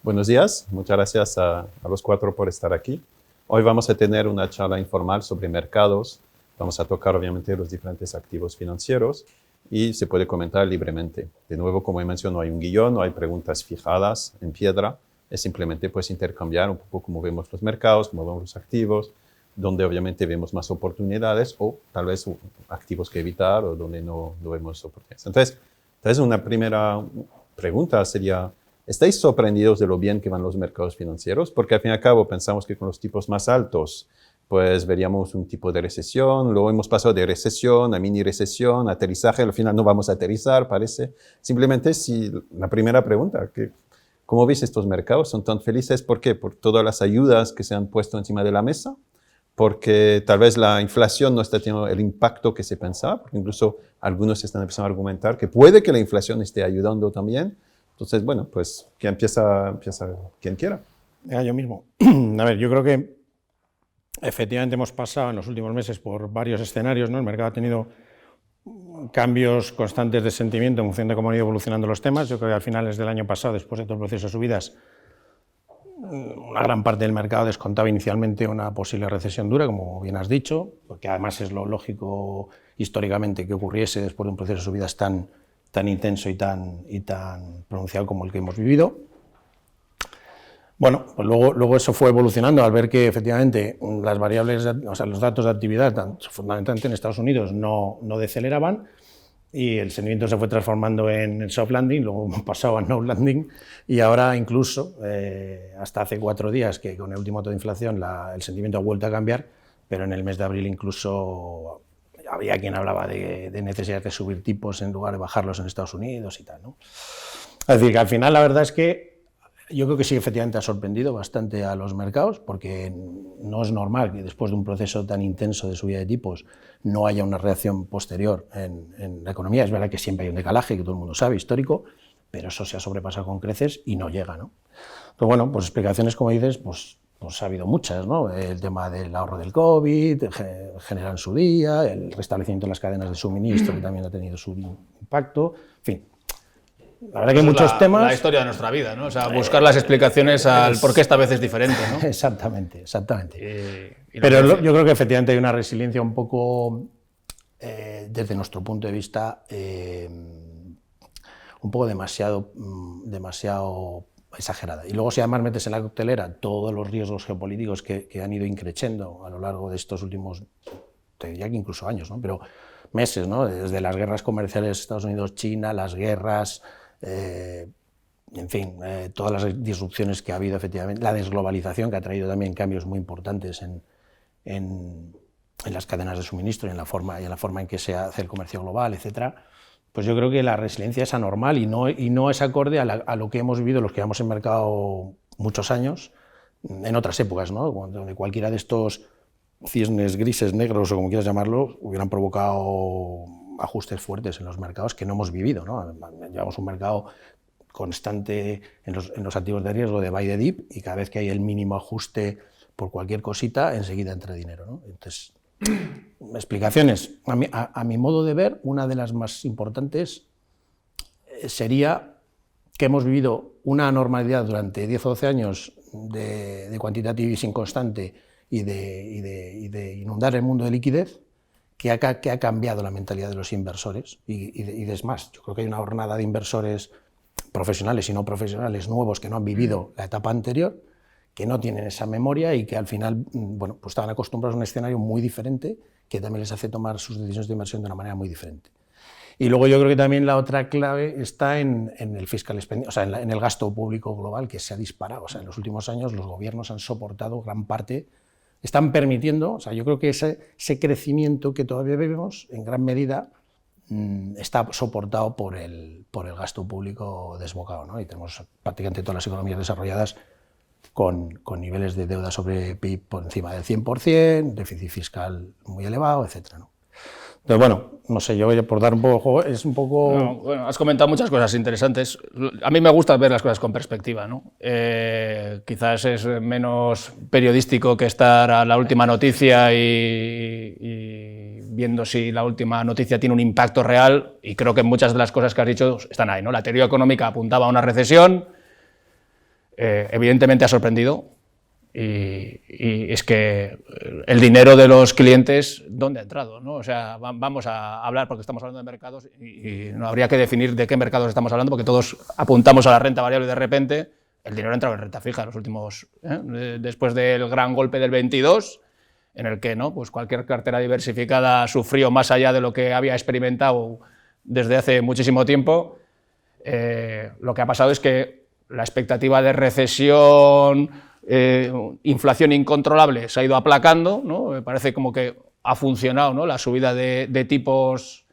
Buenos días, muchas gracias a los cuatro por estar aquí. Hoy vamos a tener una charla informal sobre mercados. Vamos a tocar obviamente los diferentes activos financieros y se puede comentar libremente. De nuevo, como he mencionado, no hay un guión, no hay preguntas fijadas en piedra. Es simplemente pues intercambiar un poco cómo vemos los mercados, cómo vemos los activos, donde obviamente vemos más oportunidades o tal vez activos que evitar o donde no vemos oportunidades. Entonces una primera pregunta sería, ¿estáis sorprendidos de lo bien que van los mercados financieros? Porque al fin y al cabo pensamos que con los tipos más altos pues veríamos un tipo de recesión, luego hemos pasado de recesión a mini recesión, aterrizaje, al final no vamos a aterrizar, parece. Simplemente si la primera pregunta, ¿cómo veis estos mercados? ¿Son tan felices? ¿Por qué? ¿Por todas las ayudas que se han puesto encima de la mesa? Porque tal vez la inflación no está teniendo el impacto que se pensaba, porque incluso algunos están empezando a argumentar que puede que la inflación esté ayudando también. Entonces, bueno, pues que empieza quien quiera. Yo mismo. A ver, yo creo que efectivamente hemos pasado en los últimos meses por varios escenarios, ¿no? El mercado ha tenido cambios constantes de sentimiento en función de cómo han ido evolucionando los temas. Yo creo que a finales del año pasado, después de todo el proceso de subidas, una gran parte del mercado descontaba inicialmente una posible recesión dura, como bien has dicho, porque además es lo lógico históricamente que ocurriese después de un proceso de subidas tan intenso y tan pronunciado como el que hemos vivido. Bueno, pues luego eso fue evolucionando al ver que efectivamente las variables, o sea, los datos de actividad, fundamentalmente en Estados Unidos, no deceleraban y el sentimiento se fue transformando en el soft landing, luego hemos pasado a no landing y ahora incluso, hasta hace 4 días que con el último dato de inflación el sentimiento ha vuelto a cambiar, pero en el mes de abril incluso había quien hablaba de necesidad de subir tipos en lugar de bajarlos en Estados Unidos y tal, ¿no? Es decir, que al final la verdad es que yo creo que sí, efectivamente ha sorprendido bastante a los mercados, porque no es normal que después de un proceso tan intenso de subida de tipos no haya una reacción posterior en la economía. Es verdad que siempre hay un decalaje, que todo el mundo sabe, histórico, pero eso se ha sobrepasado con creces y no llega, ¿no? Pero bueno, pues explicaciones, como dices, pues ha habido muchas, ¿no? El tema del ahorro del COVID, general en su día, el restablecimiento de las cadenas de suministro, que también ha tenido su impacto, en fin. La verdad que hay muchos temas. La historia de nuestra vida, ¿no? O sea, buscar las explicaciones al por qué esta vez es diferente, ¿no? Exactamente. Pero yo creo que efectivamente hay una resiliencia un poco, desde nuestro punto de vista, un poco demasiado exagerada. Y luego si además metes en la coctelera todos los riesgos geopolíticos que han ido increciendo a lo largo de estos últimos, te diría que incluso años, ¿no? Pero meses, ¿no? Desde las guerras comerciales Estados Unidos-China, las guerras, en fin, todas las disrupciones que ha habido efectivamente, la desglobalización que ha traído también cambios muy importantes en las cadenas de suministro y en la forma en que se hace el comercio global, etcétera. Pues yo creo que la resiliencia es anormal y no es acorde a lo que hemos vivido los que llevamos en mercado muchos años, en otras épocas, ¿no? Donde cualquiera de estos cisnes grises, negros o como quieras llamarlo, hubieran provocado ajustes fuertes en los mercados que no hemos vivido, ¿no? Llevamos un mercado constante en los activos de riesgo de buy the dip y cada vez que hay el mínimo ajuste por cualquier cosita, enseguida entra dinero, ¿no? Entonces, explicaciones. A mi modo de ver, una de las más importantes sería que hemos vivido una anormalidad durante 10 o 12 años de quantitative easing constante y de inundar el mundo de liquidez, que ha cambiado la mentalidad de los inversores y es más, yo creo que hay una jornada de inversores profesionales y no profesionales nuevos que no han vivido la etapa anterior, que no tienen esa memoria y que al final, bueno, pues estaban acostumbrados a un escenario muy diferente que también les hace tomar sus decisiones de inversión de una manera muy diferente. Y luego yo creo que también la otra clave está en el fiscal spending, o sea, en el gasto público global que se ha disparado. O sea, en los últimos años los gobiernos han soportado gran parte, están permitiendo, o sea, yo creo que ese crecimiento que todavía vemos en gran medida está soportado por el gasto público desbocado, ¿no? Y tenemos prácticamente todas las economías desarrolladas con niveles de deuda sobre PIB por encima del 100%, déficit fiscal muy elevado, etcétera, ¿no? Entonces, bueno, no sé, yo por dar un poco, es un poco... No, bueno, has comentado muchas cosas interesantes. A mí me gusta ver las cosas con perspectiva, ¿no? Quizás es menos periodístico que estar a la última noticia y viendo si la última noticia tiene un impacto real, y creo que muchas de las cosas que has dicho están ahí, ¿no? La teoría económica apuntaba a una recesión, evidentemente ha sorprendido. Y es que el dinero de los clientes, ¿dónde ha entrado? ¿No? O sea, vamos a hablar, porque estamos hablando de mercados, y no habría que definir de qué mercados estamos hablando, porque todos apuntamos a la renta variable y de repente el dinero ha entrado en renta fija los últimos, después del gran golpe del 22, en el que ¿no? Pues cualquier cartera diversificada sufrió más allá de lo que había experimentado desde hace muchísimo tiempo. Lo que ha pasado es que la expectativa de recesión, inflación incontrolable se ha ido aplacando, ¿no? Me parece como que ha funcionado, ¿no? La subida de tipos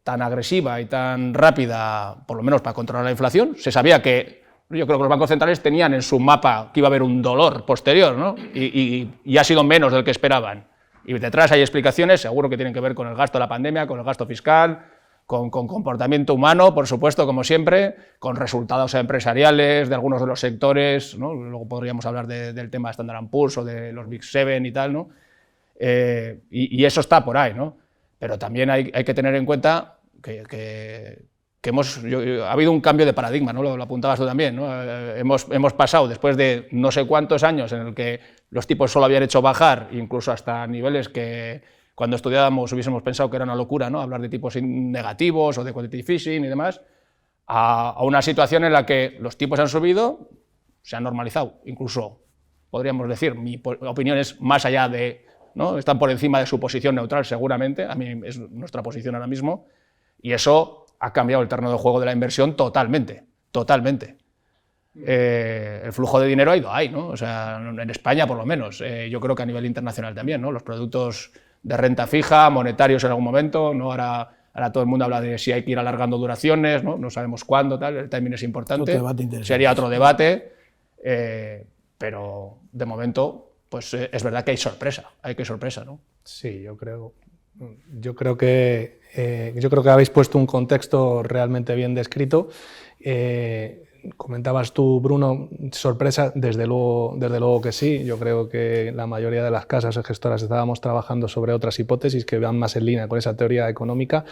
tan agresiva y tan rápida, por lo menos para controlar la inflación. Se sabía que, yo creo que los bancos centrales tenían en su mapa que iba a haber un dolor posterior, ¿no? Y ha sido menos del que esperaban. Y detrás hay explicaciones, seguro que tienen que ver con el gasto de la pandemia, con el gasto fiscal, con comportamiento humano, por supuesto, como siempre, con resultados empresariales de algunos de los sectores, ¿no? Luego podríamos hablar del tema de Standard & Poor's o de los Big Seven y tal, ¿no? Y eso está por ahí, ¿no? Pero también hay que tener en cuenta que ha habido un cambio de paradigma, ¿no? Lo apuntabas tú también, ¿no? Hemos pasado, después de no sé cuántos años en el que los tipos solo habían hecho bajar, incluso hasta niveles que cuando estudiábamos hubiésemos pensado que era una locura, ¿no? Hablar de tipos negativos o de quantitative easing y demás, a una situación en la que los tipos han subido, se han normalizado, incluso podríamos decir, mi opinión es más allá de, ¿no? Están por encima de su posición neutral seguramente, a mí es nuestra posición ahora mismo, y eso ha cambiado el terreno de juego de la inversión totalmente, totalmente. El flujo de dinero ha ido ahí, ¿no? O sea, en España por lo menos, yo creo que a nivel internacional también, ¿no? Los productos de renta fija, monetarios en algún momento, ¿no? Ahora todo el mundo habla de si hay que ir alargando duraciones, ¿no? No sabemos cuándo, tal, el timing es importante, sería otro debate, pero de momento pues es verdad que hay sorpresa, ¿no? Sí, yo creo que habéis puesto un contexto realmente bien descrito. Comentabas tú, Bruno, sorpresa, desde luego que sí. Yo creo que la mayoría de las casas gestoras estábamos trabajando sobre otras hipótesis que van más en línea con esa teoría económica,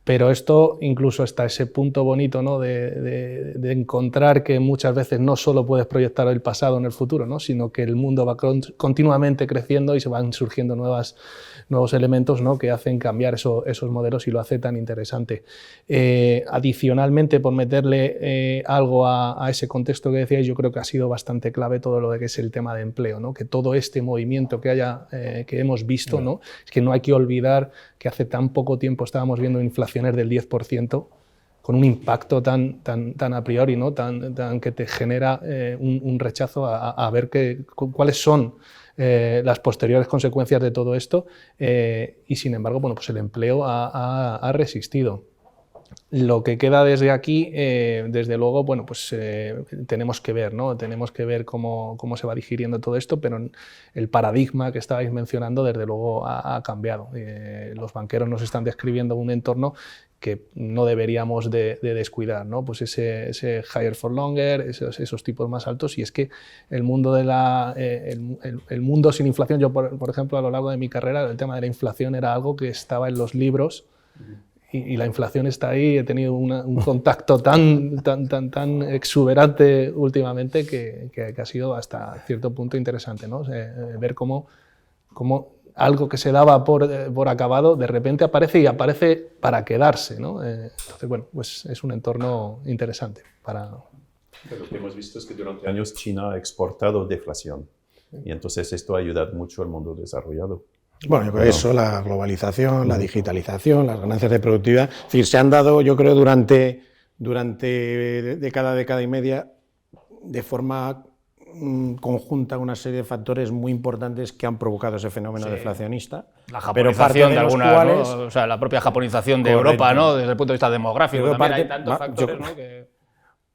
pero esto incluso hasta ese punto bonito, ¿no? de encontrar que muchas veces no solo puedes proyectar el pasado en el futuro, ¿no? Sino que el mundo va continuamente creciendo y se van surgiendo nuevos elementos, ¿no? Que hacen cambiar esos modelos y lo hace tan interesante. Adicionalmente, por meterle algo a ese contexto que decíais, yo creo que ha sido bastante clave todo lo que es el tema de empleo, ¿no? Que todo este movimiento que hemos visto, ¿no? Es que no hay que olvidar que hace tan poco tiempo estábamos viendo inflaciones del 10%, con un impacto tan a priori, ¿no? tan que te genera un rechazo a ver cuáles son las posteriores consecuencias de todo esto, y sin embargo, bueno, pues el empleo ha resistido. Lo que queda desde aquí, desde luego, bueno, pues tenemos que ver, ¿no? Tenemos que ver cómo se va digiriendo todo esto, pero el paradigma que estabais mencionando, desde luego, ha cambiado. Los banqueros nos están describiendo un entorno que no deberíamos de descuidar, ¿no? Pues ese higher for longer, esos tipos más altos, y es que el mundo el mundo sin inflación, yo por ejemplo a lo largo de mi carrera el tema de la inflación era algo que estaba en los libros, y la inflación está ahí. He tenido un contacto tan exuberante últimamente que ha sido hasta cierto punto interesante, ¿no? Ver cómo algo que se daba por acabado, de repente aparece y aparece para quedarse, ¿no? Entonces, bueno, pues es un entorno interesante para... Pero lo que hemos visto es que durante años China ha exportado deflación, y entonces esto ha ayudado mucho al mundo desarrollado. Bueno, yo creo que eso, la globalización, la digitalización, las ganancias de productividad, es decir, se han dado, yo creo, durante década y media, de forma conjunta, una serie de factores muy importantes que han provocado ese fenómeno deflacionista. La japonización de algunas, ¿no? O sea, la propia japonización de Europa, ¿no? Desde el punto de vista demográfico, también hay tantos factores, ¿no?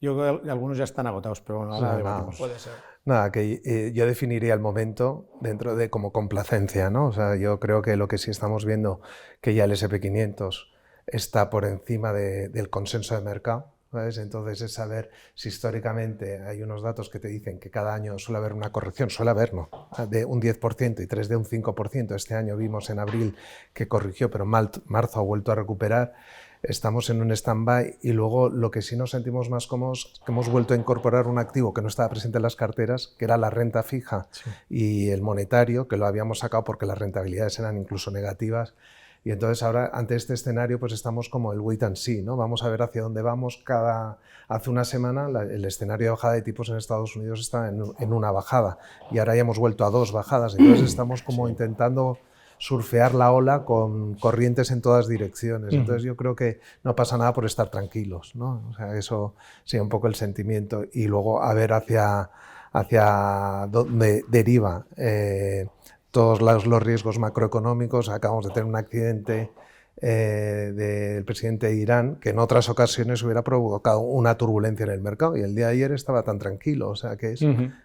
Yo creo que algunos ya están agotados, pero bueno, ahora debatimos. Puede ser. Nada, que yo definiría el momento dentro de como complacencia, ¿no? O sea, yo creo que lo que sí estamos viendo, que ya el S&P500 está por encima del consenso de mercado, ¿sabes? Entonces es saber si históricamente hay unos datos que te dicen que cada año suele haber una corrección, suele haber, ¿no? De un 10% y 3 de un 5%. Este año vimos en abril que corrigió, pero marzo ha vuelto a recuperar. estamos en un stand-by, y luego lo que sí nos sentimos más cómodos es que hemos vuelto a incorporar un activo que no estaba presente en las carteras, que era la renta fija y el monetario, que lo habíamos sacado porque las rentabilidades eran incluso negativas. Y entonces ahora, ante este escenario, pues estamos como el wait and see, ¿no? Vamos a ver hacia dónde vamos. Hace una semana el escenario de bajada de tipos en Estados Unidos está en una bajada, y ahora ya hemos vuelto a 2 bajadas. Entonces estamos como intentando surfear la ola con corrientes en todas direcciones. Entonces yo creo que no pasa nada por estar tranquilos, ¿no? O sea, eso sería un poco el sentimiento. Y luego a ver hacia dónde deriva todos los riesgos macroeconómicos. Acabamos de tener un accidente del presidente de Irán que en otras ocasiones hubiera provocado una turbulencia en el mercado, y el día de ayer estaba tan tranquilo. O sea que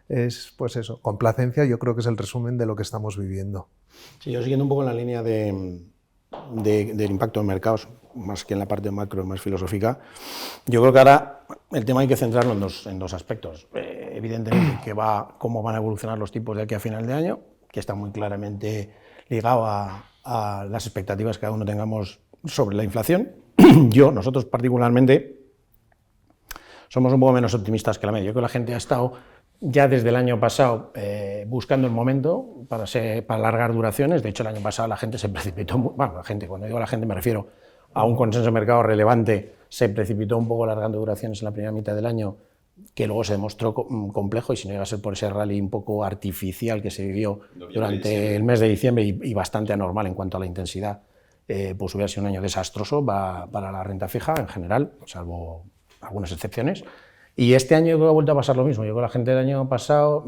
es pues eso, complacencia. Yo creo que es el resumen de lo que estamos viviendo. Sí, yo siguiendo un poco en la línea del impacto en mercados, más que en la parte macro, más filosófica, yo creo que ahora el tema hay que centrarlo en dos aspectos. Evidentemente, cómo van a evolucionar los tipos de aquí a final de año, que está muy claramente ligado a las expectativas que cada uno tengamos sobre la inflación. Nosotros particularmente, somos un poco menos optimistas que la media. Yo creo que la gente ha estado ya desde el año pasado buscando el momento para alargar duraciones. De hecho, el año pasado la gente se precipitó, cuando digo la gente me refiero a un consenso de mercado relevante, se precipitó un poco alargando duraciones en la primera mitad del año, que luego se demostró complejo, y si no iba a ser por ese rally un poco artificial que se vivió durante el mes de diciembre y bastante anormal en cuanto a la intensidad, pues hubiera sido un año desastroso para la renta fija en general, salvo algunas excepciones. Y este año ha vuelto a pasar lo mismo. Yo con la gente del año pasado,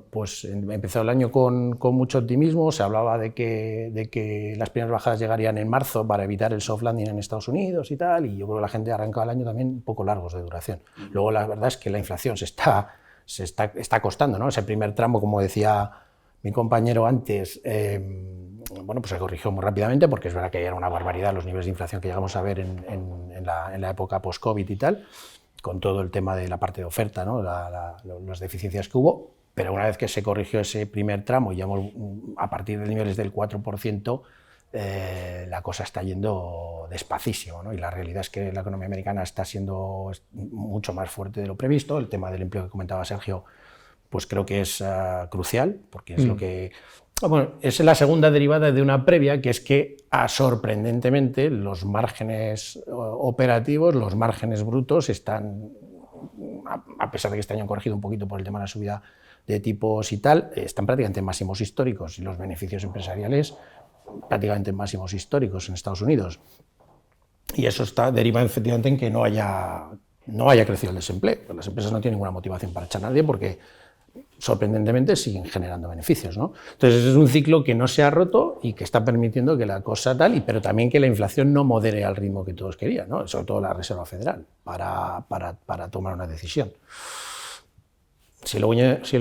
pues empezó el año con mucho optimismo. Se hablaba de que las primeras bajadas llegarían en marzo para evitar el soft landing en Estados Unidos y tal, y yo creo que la gente ha arrancado el año también un poco largos de duración. Luego la verdad es que la inflación se está costando, ¿no? Ese primer tramo, como decía mi compañero antes, pues se corrigió muy rápidamente, porque es verdad que era una barbaridad los niveles de inflación que llegamos a ver en la época post-COVID y tal, con todo el tema de la parte de oferta, ¿no? Las deficiencias que hubo, pero una vez que se corrigió ese primer tramo, y ya a partir de niveles del 4%, la cosa está yendo despacísimo, ¿no? Y la realidad es que la economía americana está siendo mucho más fuerte de lo previsto. El tema del empleo que comentaba Sergio, pues creo que es crucial, porque es lo que... Bueno, es la segunda derivada de una previa, que es que sorprendentemente los márgenes operativos, los márgenes brutos están, a pesar de que este año han corregido un poquito por el tema de la subida de tipos y tal, están prácticamente en máximos históricos, y los beneficios empresariales prácticamente en máximos históricos en Estados Unidos. Y eso deriva efectivamente en que no haya crecido el desempleo. Pues las empresas no tienen ninguna motivación para echar a nadie, porque sorprendentemente siguen generando beneficios, ¿no? Entonces es un ciclo que no se ha roto y que está permitiendo que la cosa pero también que la inflación no modere al ritmo que todos querían, ¿no? Sobre todo la Reserva Federal, para tomar una decisión. Si lo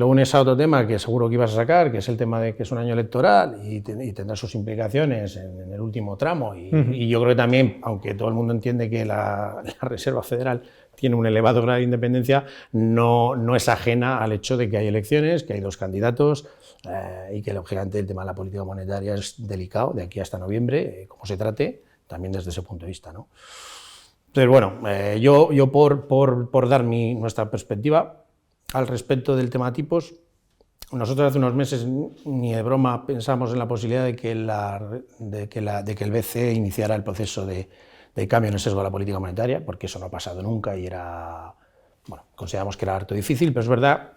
unes a otro tema que seguro que ibas a sacar, que es el tema de que es un año electoral y tendrá sus implicaciones en el último tramo, y yo creo que también, aunque todo el mundo entiende que la Reserva Federal tiene un elevado grado de independencia, no es ajena al hecho de que hay elecciones, que hay 2 candidatos, y que lógicamente el tema de la política monetaria es delicado de aquí hasta noviembre, como se trate, también desde ese punto de vista, ¿no? Entonces, bueno, yo por dar nuestra perspectiva al respecto del tema tipos, nosotros hace unos meses ni de broma pensamos en la posibilidad de que el BCE iniciara el proceso de cambio en el sesgo de la política monetaria, porque eso no ha pasado nunca y consideramos que era harto difícil, pero es verdad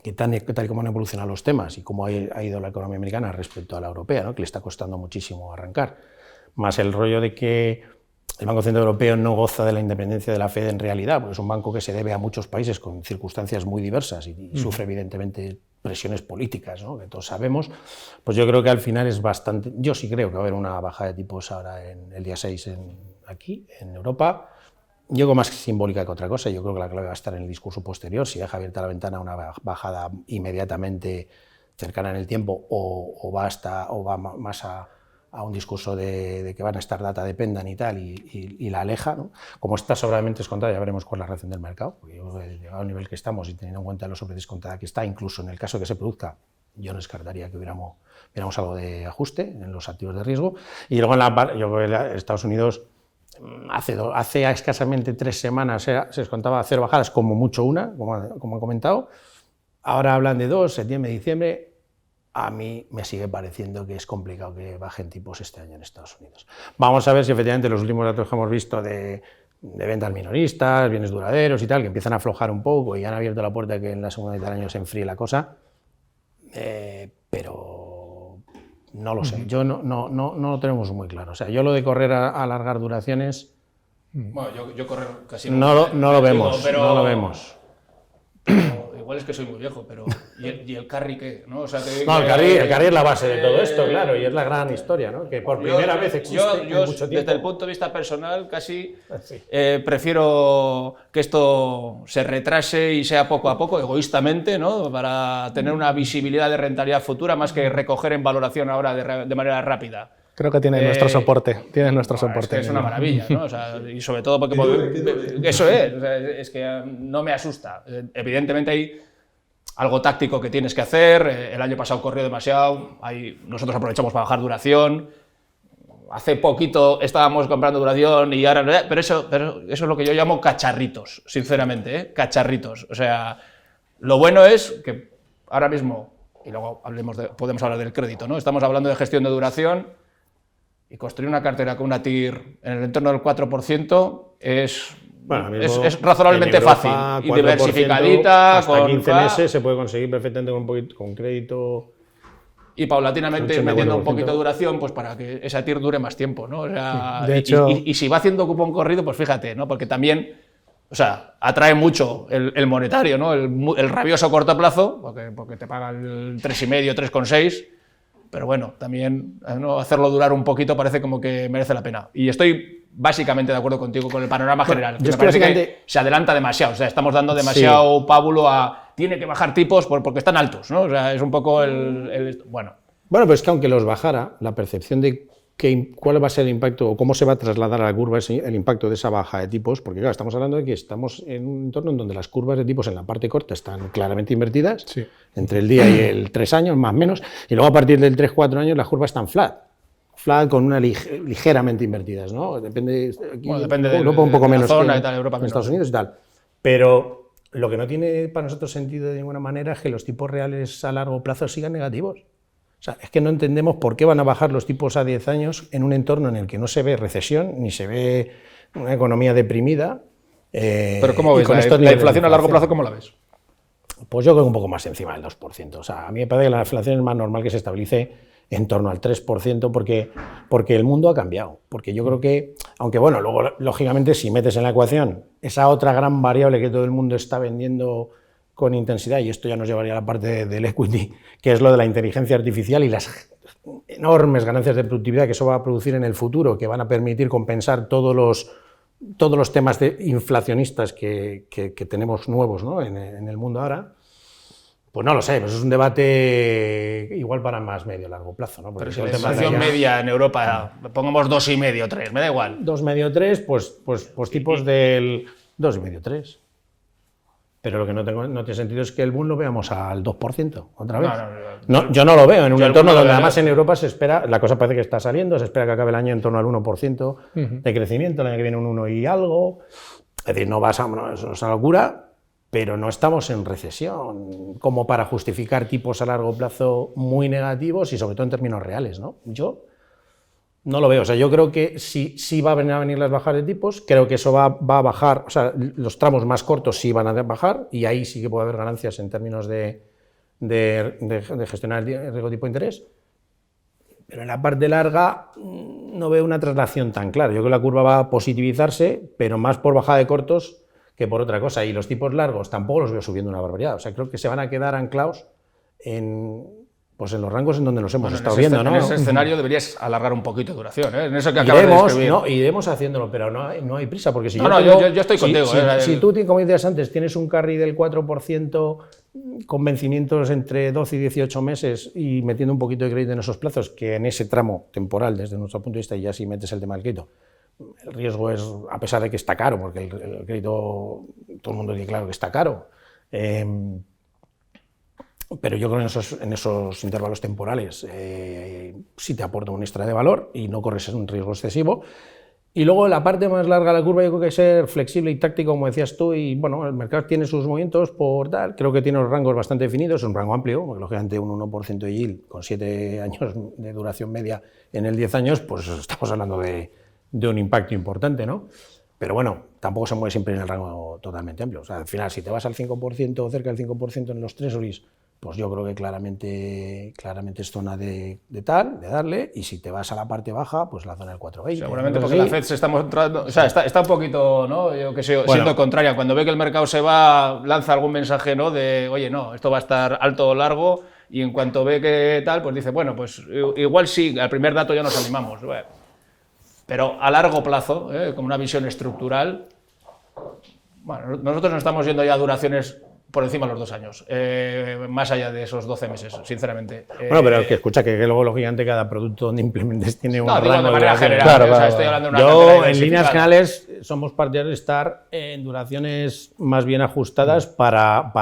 que tal y como han evolucionado los temas y cómo ha ido la economía americana respecto a la europea, ¿no? Que le está costando muchísimo arrancar, más el rollo de que el Banco Central Europeo no goza de la independencia de la Fed en realidad, porque es un banco que se debe a muchos países con circunstancias muy diversas y sufre evidentemente presiones políticas, ¿no? Que todos sabemos. Pues yo creo que al final yo sí creo que va a haber una bajada de tipos ahora en el día 6 aquí, en Europa. Yo creo más simbólica que otra cosa. Yo creo que la clave va a estar en el discurso posterior, si deja abierta la ventana a una bajada inmediatamente cercana en el tiempo, o va más a un discurso de que van a estar data dependent y tal, y la aleja, ¿no? Como está sobradamente descontada, ya veremos cuál es la reacción del mercado, porque llegado al nivel que estamos y teniendo en cuenta lo sobredescontada que está, incluso en el caso que se produzca yo no descartaría que viéramos algo de ajuste en los activos de riesgo. Y luego en Estados Unidos, hace escasamente 3 semanas se descontaba 0 bajadas, como mucho una, como he comentado. Ahora hablan de 2, septiembre, diciembre. A mí me sigue pareciendo que es complicado que bajen tipos este año en Estados Unidos. Vamos a ver si efectivamente los últimos datos que hemos visto de ventas minoristas, bienes duraderos y tal, que empiezan a aflojar un poco y han abierto la puerta a que en la segunda mitad del año se enfríe la cosa, pero no lo sé, yo no lo tenemos muy claro. O sea, yo lo de correr a alargar duraciones... Bueno, yo correr casi no lo vemos, pero... no lo vemos. Igual es que soy muy viejo, pero ¿y el carry qué? ¿No? O sea, no, el carry es la base de todo esto, claro, y es la gran historia, ¿no? Que por primera vez existe en mucho tiempo. Desde el punto de vista personal, casi sí. prefiero que esto se retrase y sea poco a poco, egoístamente, ¿no? Para tener una visibilidad de rentabilidad futura, más que recoger en valoración ahora de manera rápida. Creo que tiene nuestro soporte. Tiene nuestro soporte. Es una maravilla, ¿no? O sea, y sobre todo porque eso es, o sea, es que no me asusta. Evidentemente hay algo táctico que tienes que hacer. El año pasado corrió demasiado. Nosotros aprovechamos para bajar duración. Hace poquito estábamos comprando duración y ahora... Pero eso es lo que yo llamo cacharritos, sinceramente, ¿eh? Cacharritos. O sea, lo bueno es que ahora mismo, y luego podemos hablar del crédito, ¿no? Estamos hablando de gestión de duración. Y construir una cartera con una TIR en el entorno del 4% es razonablemente fácil y diversificadita. Hasta 15 meses se puede conseguir perfectamente con crédito. Y paulatinamente metiendo un poquito de duración, pues para que esa TIR dure más tiempo, ¿no? O sea, de hecho, y si va haciendo cupón corrido, pues fíjate, ¿no? Porque también, o sea, atrae mucho el monetario, ¿no? El rabioso corto plazo, porque te paga el 3,5, 3,6. Pero bueno, también, ¿no? Hacerlo durar un poquito parece como que merece la pena. Y estoy básicamente de acuerdo contigo con el panorama general. Me parece que se adelanta demasiado. O sea, estamos dando demasiado pábulo a... Tiene que bajar tipos porque están altos, ¿no? O sea, es un poco Bueno, pues que aunque los bajara, la percepción de cuál va a ser el impacto o cómo se va a trasladar a la curva el impacto de esa baja de tipos, porque claro, estamos hablando de que estamos en un entorno en donde las curvas de tipos en la parte corta están claramente invertidas, sí, entre el día y el 3 años, más o menos, y luego a partir del 3-4 años las curvas están flat con una ligeramente invertidas, ¿no? Depende de Europa un poco menos zona y tal, Europa, en Estados Unidos y tal. Pero lo que no tiene para nosotros sentido de ninguna manera es que los tipos reales a largo plazo sigan negativos. O sea, es que no entendemos por qué van a bajar los tipos a 10 años en un entorno en el que no se ve recesión, ni se ve una economía deprimida. Pero ¿cómo ves la inflación a largo plazo? ¿Cómo la ves? Pues yo creo que un poco más encima del 2%. O sea, a mí me parece que la inflación es más normal que se estabilice en torno al 3% porque el mundo ha cambiado. Porque yo creo que, aunque bueno, luego lógicamente si metes en la ecuación esa otra gran variable que todo el mundo está vendiendo con intensidad, y esto ya nos llevaría a la parte del equity, que es lo de la inteligencia artificial y las enormes ganancias de productividad que eso va a producir en el futuro, que van a permitir compensar todos los temas inflacionistas que tenemos nuevos, ¿no? en el mundo ahora. Pues no lo sé, pues es un debate igual para más medio largo plazo, ¿no? Porque pero si la inflación media en Europa, pongamos 2,5, 3, me da igual. 2,5, 3, pues tipos del 2,5, 3. Pero lo que no tiene sentido es que el boom lo veamos al 2% otra vez. No, yo no lo veo en un entorno donde además en Europa se espera, la cosa parece que está saliendo, se espera que acabe el año en torno al 1% de crecimiento, el año que viene un 1 y algo. Es decir, no es una locura, pero no estamos en recesión como para justificar tipos a largo plazo muy negativos y sobre todo en términos reales, ¿no? Yo no lo veo. O sea, yo creo que sí van a venir las bajadas de tipos, creo que eso va a bajar, o sea, los tramos más cortos sí van a bajar y ahí sí que puede haber ganancias en términos de gestionar el riesgo tipo de interés, pero en la parte larga no veo una traslación tan clara. Yo creo que la curva va a positivizarse, pero más por bajada de cortos que por otra cosa, y los tipos largos tampoco los veo subiendo una barbaridad. O sea, creo que se van a quedar anclados en los rangos en donde nos hemos estado viendo, ¿no? En ese escenario deberías alargar un poquito de duración, ¿eh? En eso que acabas de describir. No, iremos haciéndolo, pero no hay prisa, porque si yo estoy contigo. Si tú, como decías antes, tienes un carry del 4% con vencimientos entre 12 y 18 meses y metiendo un poquito de crédito en esos plazos, que en ese tramo temporal, desde nuestro punto de vista, y ya si metes el tema del crédito, el riesgo es, a pesar de que está caro, porque el crédito, todo el mundo tiene claro que está caro, Pero yo creo que en esos intervalos temporales sí te aporta un extra de valor y no corres un riesgo excesivo. Y luego en la parte más larga de la curva yo creo que hay que ser flexible y táctico, como decías tú, y bueno, el mercado tiene sus movimientos por tal, creo que tiene los rangos bastante definidos, es un rango amplio, porque lógicamente un 1% de yield con 7 años de duración media en el 10 años, pues estamos hablando de un impacto importante, ¿no? Pero bueno, tampoco se mueve siempre en el rango totalmente amplio. O sea, al final, si te vas al 5% o cerca del 5% en los treasuries, pues yo creo que claramente es zona de darle, y si te vas a la parte baja, pues la zona del 4,20. Seguramente porque la Fed se está mostrando, o sea, está un poquito, ¿no? Yo que sé, siendo contraria. Cuando ve que el mercado se va, lanza algún mensaje, ¿no? De, oye, no, esto va a estar alto o largo, y en cuanto ve que tal, pues dice, bueno, pues igual sí, al primer dato ya nos animamos. Bueno, pero a largo plazo, con una visión estructural, bueno, nosotros nos estamos yendo ya a duraciones por encima de los 2 años, más allá de esos 12 meses, sinceramente. Bueno, pero es que escucha que luego, lógicamente, cada producto donde implementes tiene un rango de manera general. Claro, o sea, estoy hablando de una yo, en líneas generales, somos partidarios de estar en duraciones más bien ajustadas para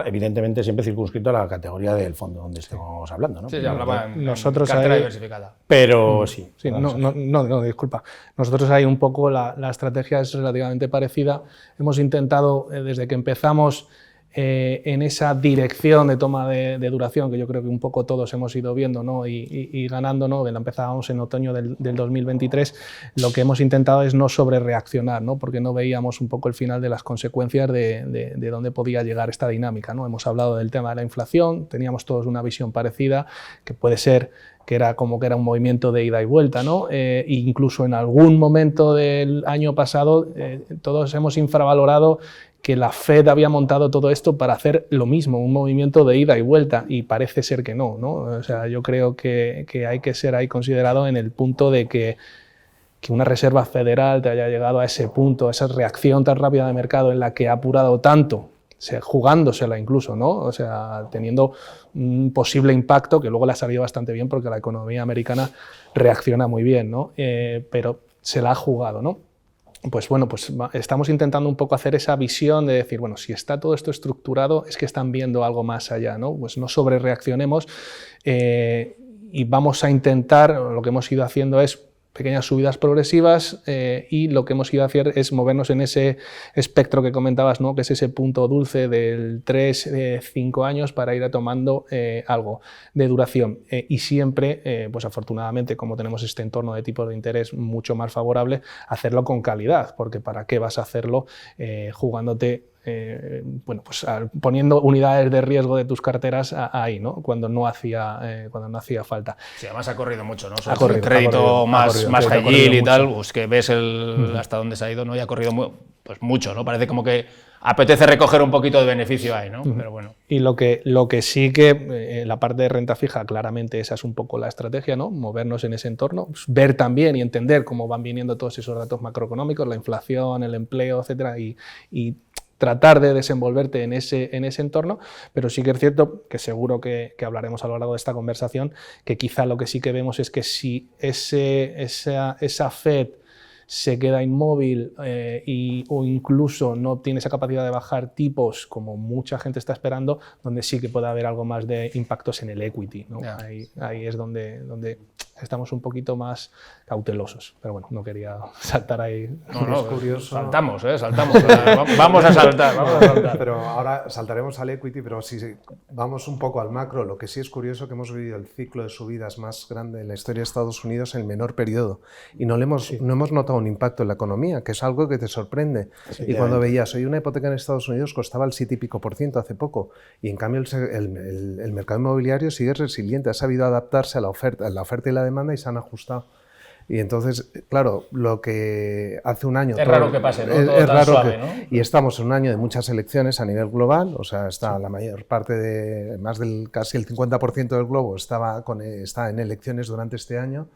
evidentemente, siempre circunscrito a la categoría del fondo donde estemos hablando, ¿no? Sí, ya hablaba en Nosotros cartera ahí, diversificada. Pero sí. No, disculpa. Nosotros ahí un poco la estrategia es relativamente parecida. Hemos intentado, desde que empezamos, en esa dirección de toma de duración, que yo creo que un poco todos hemos ido viendo, ¿no? y ganando, ¿no? Empezábamos en otoño del 2023, lo que hemos intentado es no sobrereaccionar, ¿no? Porque no veíamos un poco el final de las consecuencias de dónde podía llegar esta dinámica, ¿no? Hemos hablado del tema de la inflación, teníamos todos una visión parecida, que puede ser que era como que era un movimiento de ida y vuelta, ¿no? Incluso en algún momento del año pasado todos hemos infravalorado que la Fed había montado todo esto para hacer lo mismo, un movimiento de ida y vuelta, y parece ser que no, ¿no? O sea, yo creo que hay que ser ahí considerado en el punto de que una reserva federal te haya llegado a ese punto, a esa reacción tan rápida de mercado en la que ha apurado tanto, jugándosela incluso, ¿no? O sea, teniendo un posible impacto que luego le ha salido bastante bien porque la economía americana reacciona muy bien, ¿no? Pero se la ha jugado, ¿no? Pues bueno, pues estamos intentando un poco hacer esa visión de decir, bueno, si está todo esto estructurado, es que están viendo algo más allá, ¿no? Pues no sobrereaccionemos y vamos a intentar, lo que hemos ido haciendo es pequeñas subidas progresivas y lo que hemos ido a hacer es movernos en ese espectro que comentabas, ¿no? Que es ese punto dulce del 3-5 años para ir tomando algo de duración y siempre, pues afortunadamente, como tenemos este entorno de tipos de interés mucho más favorable, hacerlo con calidad, porque ¿para qué vas a hacerlo jugándote bueno, pues poniendo unidades de riesgo de tus carteras ahí, ¿no? Cuando no hacía falta. Sí, además ha corrido mucho, ¿no? Ha corrido, el crédito más high yield y tal, pues que ves hasta dónde se ha ido, ¿no? Y ha corrido pues mucho, ¿no? Parece como que apetece recoger un poquito de beneficio ahí, ¿no? Pero bueno. Y lo que sí que la parte de renta fija, claramente esa es un poco la estrategia, ¿no? Movernos en ese entorno, pues ver también y entender cómo van viniendo todos esos datos macroeconómicos, la inflación, el empleo, etcétera, y tratar de desenvolverte en ese entorno, pero sí que es cierto que seguro que hablaremos a lo largo de esta conversación, que quizá lo que sí que vemos es que si esa Fed se queda inmóvil o incluso no tiene esa capacidad de bajar tipos como mucha gente está esperando, donde sí que puede haber algo más de impactos en el equity, ¿no? Yeah. Ahí es donde estamos un poquito más cautelosos, pero bueno, no quería saltar ahí. No, es curioso. Saltamos. Vamos a saltar. Pero ahora saltaremos al equity, pero si vamos un poco al macro, lo que sí es curioso que hemos vivido el ciclo de subidas más grande en la historia de Estados Unidos en el menor periodo y no hemos notado un impacto en la economía, que es algo que te sorprende. Sí, y cuando veías, hoy una hipoteca en Estados Unidos costaba el 7 y pico % hace poco, y en cambio el mercado inmobiliario sigue resiliente, ha sabido adaptarse a la oferta y la demanda y se han ajustado. Y entonces, claro, lo que hace un año... Es raro que pase, ¿no? Es raro suave, que, ¿no? Y estamos en un año de muchas elecciones a nivel global, o sea, está la mayor parte de, casi el 50% del globo está en elecciones durante este año.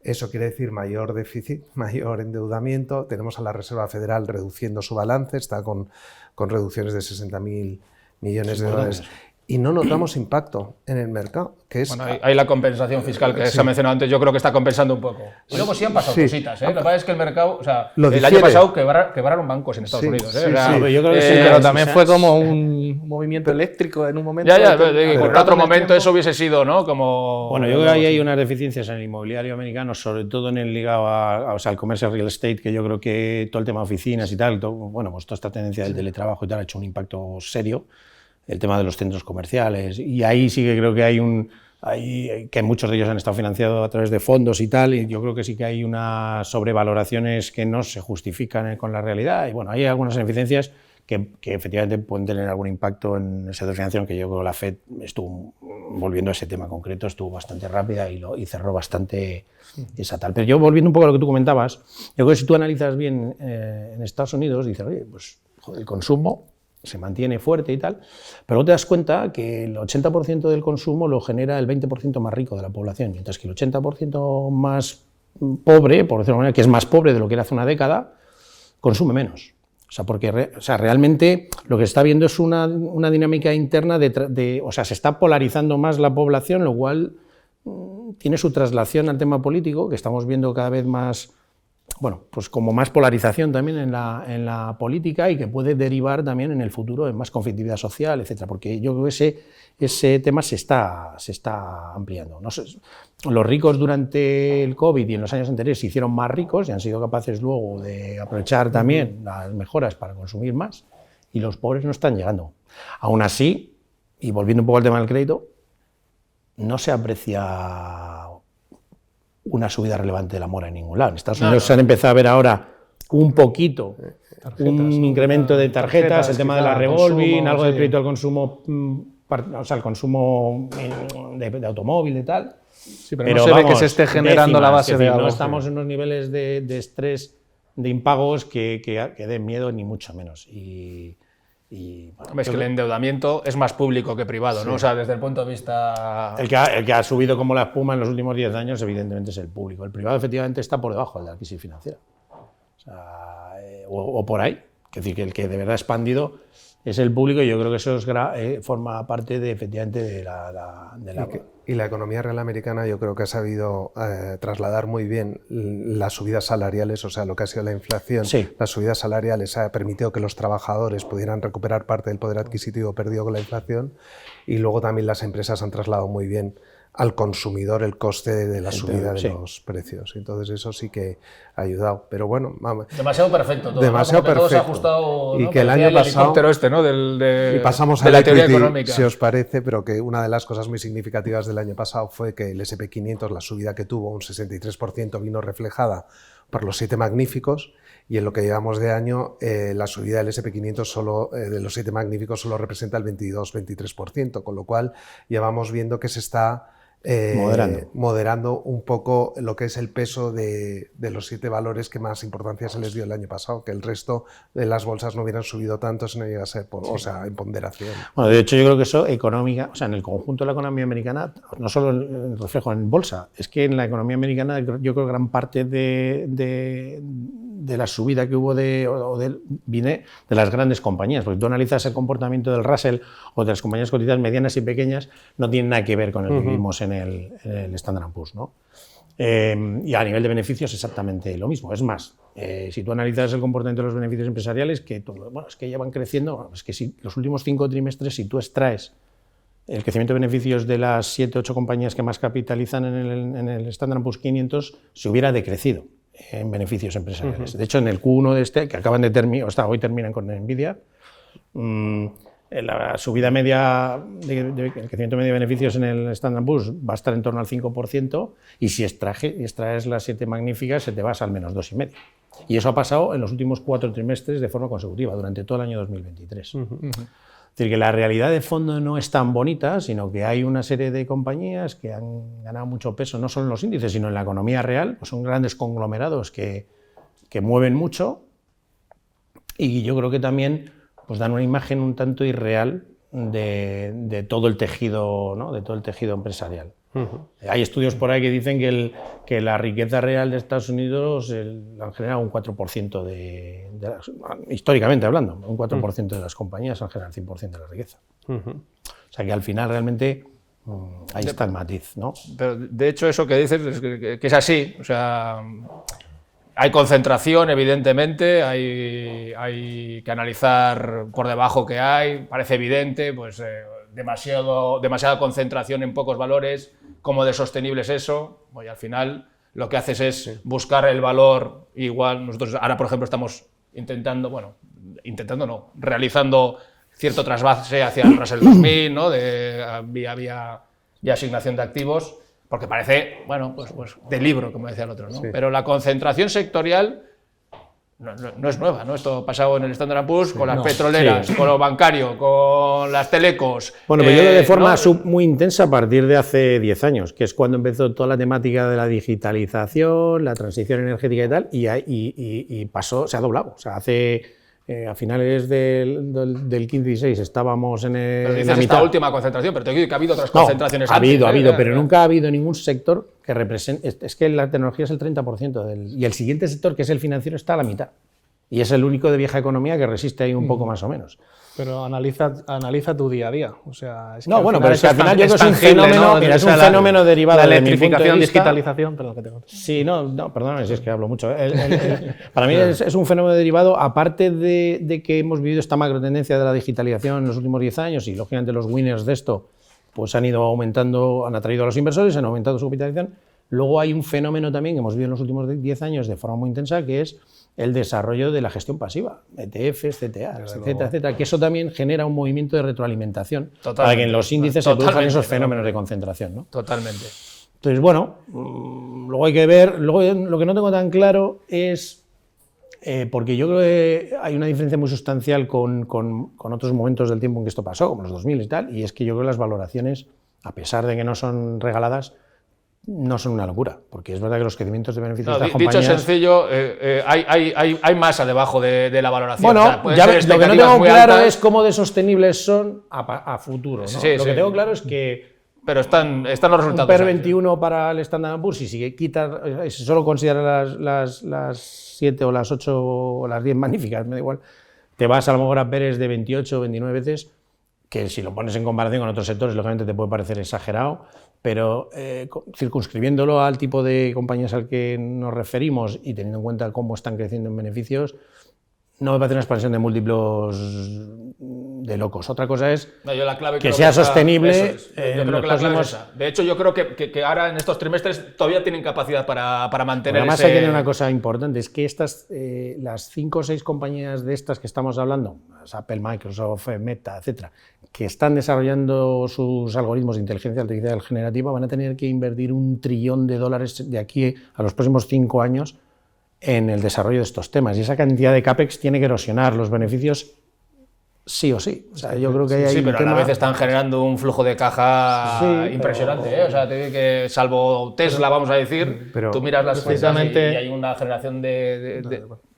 Eso quiere decir mayor déficit, mayor endeudamiento. Tenemos a la Reserva Federal reduciendo su balance, está con reducciones de 60.000 millones de dólares. y no notamos impacto en el mercado, que es... Bueno, hay la compensación fiscal que se ha mencionado antes, yo creo que está compensando un poco. Y luego sí han pasado cositas, ¿eh? Lo que pasa es que el mercado, o sea, el año pasado quebraron bancos en Estados Unidos, ¿eh? Sí, O sea, yo creo que sí, pero también fue como un movimiento eléctrico en un momento. en otro momento eso hubiese sido, ¿no? Como... Bueno, yo creo que ahí hay unas deficiencias en el inmobiliario americano, sobre todo en el ligado o sea, al commercial real estate, que yo creo que todo el tema de oficinas y tal, bueno, pues toda esta tendencia del teletrabajo y tal ha hecho un impacto serio. El tema de los centros comerciales, y ahí sí que creo que que muchos de ellos han estado financiados a través de fondos y tal, y yo creo que sí que hay unas sobrevaloraciones que no se justifican con la realidad, y bueno, hay algunas ineficiencias que efectivamente pueden tener algún impacto en el sector financiero, aunque yo creo que la FED estuvo, volviendo a ese tema concreto, estuvo bastante rápida y cerró bastante esa tal. Pero yo, volviendo un poco a lo que tú comentabas, yo creo que si tú analizas bien en Estados Unidos, dices, oye, pues joder, el consumo se mantiene fuerte y tal, pero luego te das cuenta que el 80% del consumo lo genera el 20% más rico de la población, mientras que el 80% más pobre, por decirlo de alguna manera, que es más pobre de lo que era hace una década, consume menos. O sea, porque realmente lo que se está viendo es una dinámica interna o sea, se está polarizando más la población, lo cual tiene su traslación al tema político, que estamos viendo cada vez más, bueno, pues como más polarización también en la política, y que puede derivar también en el futuro en más conflictividad social, etcétera, porque yo creo que ese tema se está ampliando. No sé, los ricos durante el COVID y en los años anteriores se hicieron más ricos y han sido capaces luego de aprovechar también las mejoras para consumir más, y los pobres no están llegando. Aún así, y volviendo un poco al tema del crédito, no se aprecia una subida relevante de la mora en ningún lado. En Estados Unidos se han empezado a ver ahora un poquito, un incremento de tarjetas, el tema de la revolving, consumo, algo de crédito al consumo, o sea, el consumo de automóvil y tal. Sí, pero no se ve que se esté generando la base de algo. No estamos en unos niveles de estrés, de impagos que den miedo, ni mucho menos. Bueno, es que el endeudamiento es más público que privado, ¿no? O sea, desde el punto de vista... El que ha subido como la espuma en los últimos 10 años, evidentemente, es el público. El privado, efectivamente, está por debajo de la crisis financiera. O sea, o por ahí. Es decir, que el que de verdad ha expandido es el público, y yo creo que eso forma parte efectivamente de la... Y la economía real americana yo creo que ha sabido trasladar muy bien las subidas salariales, o sea, lo que ha sido la inflación. Sí. Las subidas salariales ha permitido que los trabajadores pudieran recuperar parte del poder adquisitivo perdido con la inflación, y luego también las empresas han trasladado muy bien al consumidor el coste de la subida de los precios. Entonces eso sí que ha ayudado. Pero bueno, vamos. Demasiado perfecto todo. Demasiado perfecto. Todo se ha ajustado, y ¿no? que el año pasado... y pasamos a la teoría económica, si os parece, pero que una de las cosas muy significativas del año pasado fue que el S&P 500, la subida que tuvo, un 63%, vino reflejada por los 7 magníficos, y en lo que llevamos de año, la subida del S&P 500 solo, de los 7 magníficos solo representa el 22-23%, con lo cual ya vamos viendo que se está moderando un poco lo que es el peso de los 7 valores que más importancia se les dio el año pasado, que el resto de las bolsas no hubieran subido tanto si no llegase en ponderación. Bueno, de hecho yo creo que eso económica, o sea, en el conjunto de la economía americana, no solo el reflejo en bolsa, es que en la economía americana yo creo que gran parte de la subida que hubo viene de las grandes compañías, porque tú analizas el comportamiento del Russell o de las compañías cotizadas medianas y pequeñas, no tiene nada que ver con el que vivimos en el Standard & Poor's, ¿no? Y a nivel de beneficios exactamente lo mismo. Es más, si tú analizas el comportamiento de los beneficios empresariales, es que ya van creciendo, es que si los últimos 5 trimestres, si tú extraes el crecimiento de beneficios de las 7 o 8 compañías que más capitalizan en el Standard & Poor's 500, se hubiera decrecido en beneficios empresariales. De hecho, en el Q1 que acaban de terminar, hoy terminan con Nvidia, la subida media, el crecimiento medio de beneficios en el Standard & Poor's va a estar en torno al 5%, y si extraes las 7 magníficas, se te vas al menos 2,5%. Y eso ha pasado en los últimos 4 trimestres de forma consecutiva, durante todo el año 2023. Es decir, que la realidad de fondo no es tan bonita, sino que hay una serie de compañías que han ganado mucho peso, no solo en los índices, sino en la economía real. Pues son grandes conglomerados que mueven mucho, y yo creo que también pues dan una imagen un tanto irreal de todo el tejido, ¿no? De todo el tejido empresarial. Hay estudios por ahí que dicen que la riqueza real de Estados Unidos han generado un 4%, históricamente hablando, un 4% de las compañías han generado el 100% de la riqueza. O sea que al final realmente ahí está el matiz, ¿no? Pero de hecho eso que dices es que es así, o sea, hay concentración evidentemente, hay que analizar por debajo qué hay, parece evidente, pues demasiada concentración en pocos valores, cómo de sostenible es eso, y al final lo que haces es buscar el valor igual. Nosotros ahora, por ejemplo, estamos realizando cierto trasvase hacia el Russell 2000, ¿no? vía asignación de activos, porque parece, pues de libro, como decía el otro, ¿no? Sí. Pero la concentración sectorial no es nueva, ¿no? Esto ha pasado en el Standard & Poor's con las petroleras, con lo bancario, con las telecos. Bueno, pero yo de forma muy intensa a partir de hace 10 años, que es cuando empezó toda la temática de la digitalización, la transición energética y tal, y pasó, se ha doblado. O sea, a finales del 15-16 estábamos en pero dices la mitad. Esta última concentración, pero te digo que ha habido otras concentraciones antes. Ha habido, pero nunca ha habido ningún sector que represente. Es que la tecnología es el 30%, y el siguiente sector, que es el financiero, está a la mitad. Y es el único de vieja economía que resiste ahí un poco más o menos. Pero analiza tu día a día. O sea, es que pero es que al final yo creo que es un fenómeno, ¿no? Mira, es un fenómeno derivado de la electrificación, digitalización, perdón que te corto. Sí, perdóname si es que hablo mucho. Para mí es un fenómeno derivado, aparte de que hemos vivido esta macro tendencia de la digitalización en los últimos 10 años, y lógicamente los winners de esto pues han ido aumentando, han atraído a los inversores, han aumentado su capitalización. Luego hay un fenómeno también que hemos vivido en los últimos 10 años de forma muy intensa, que es el desarrollo de la gestión pasiva, ETFs, CTAs, etcétera, que eso también genera un movimiento de retroalimentación para que en los índices se produzcan esos fenómenos de concentración, ¿no? Totalmente. Entonces, bueno, luego hay que ver, luego lo que no tengo tan claro es, porque yo creo que hay una diferencia muy sustancial con otros momentos del tiempo en que esto pasó, como los 2000 y tal, y es que yo creo que las valoraciones, a pesar de que no son regaladas, no son una locura, porque es verdad que los crecimientos de beneficios de estas compañías... Dicho sencillo, hay masa debajo de la valoración. Bueno, o sea, lo que no tengo claro es cómo de sostenibles son a futuro, ¿no? Lo que tengo claro es que... Pero están los resultados. Un PER 21 para el Standard & Poor's, y si solo considera las 7 o las 8 o las 10 magníficas, me da igual, te vas a lo mejor a PERs de 28 o 29 veces, que si lo pones en comparación con otros sectores, lógicamente te puede parecer exagerado, pero circunscribiéndolo al tipo de compañías al que nos referimos y teniendo en cuenta cómo están creciendo en beneficios, no me parece una expansión de múltiplos de locos. Otra cosa es que sea sostenible. Yo creo que la clave es esa. De hecho, yo creo que ahora en estos trimestres todavía tienen capacidad para mantener además hay que tener una cosa importante, es que las 5 o 6 compañías de estas que estamos hablando, Apple, Microsoft, Meta, etcétera, que están desarrollando sus algoritmos de inteligencia artificial generativa, van a tener que invertir $1 trillón de aquí a los próximos 5 años en el desarrollo de estos temas, y esa cantidad de CAPEX tiene que erosionar los beneficios sí o sí. O sea, yo creo que hay pero a la vez están generando un flujo de caja impresionante, ¿eh? O sea, te digo que salvo Tesla, vamos a decir, tú miras las cuentas y hay una generación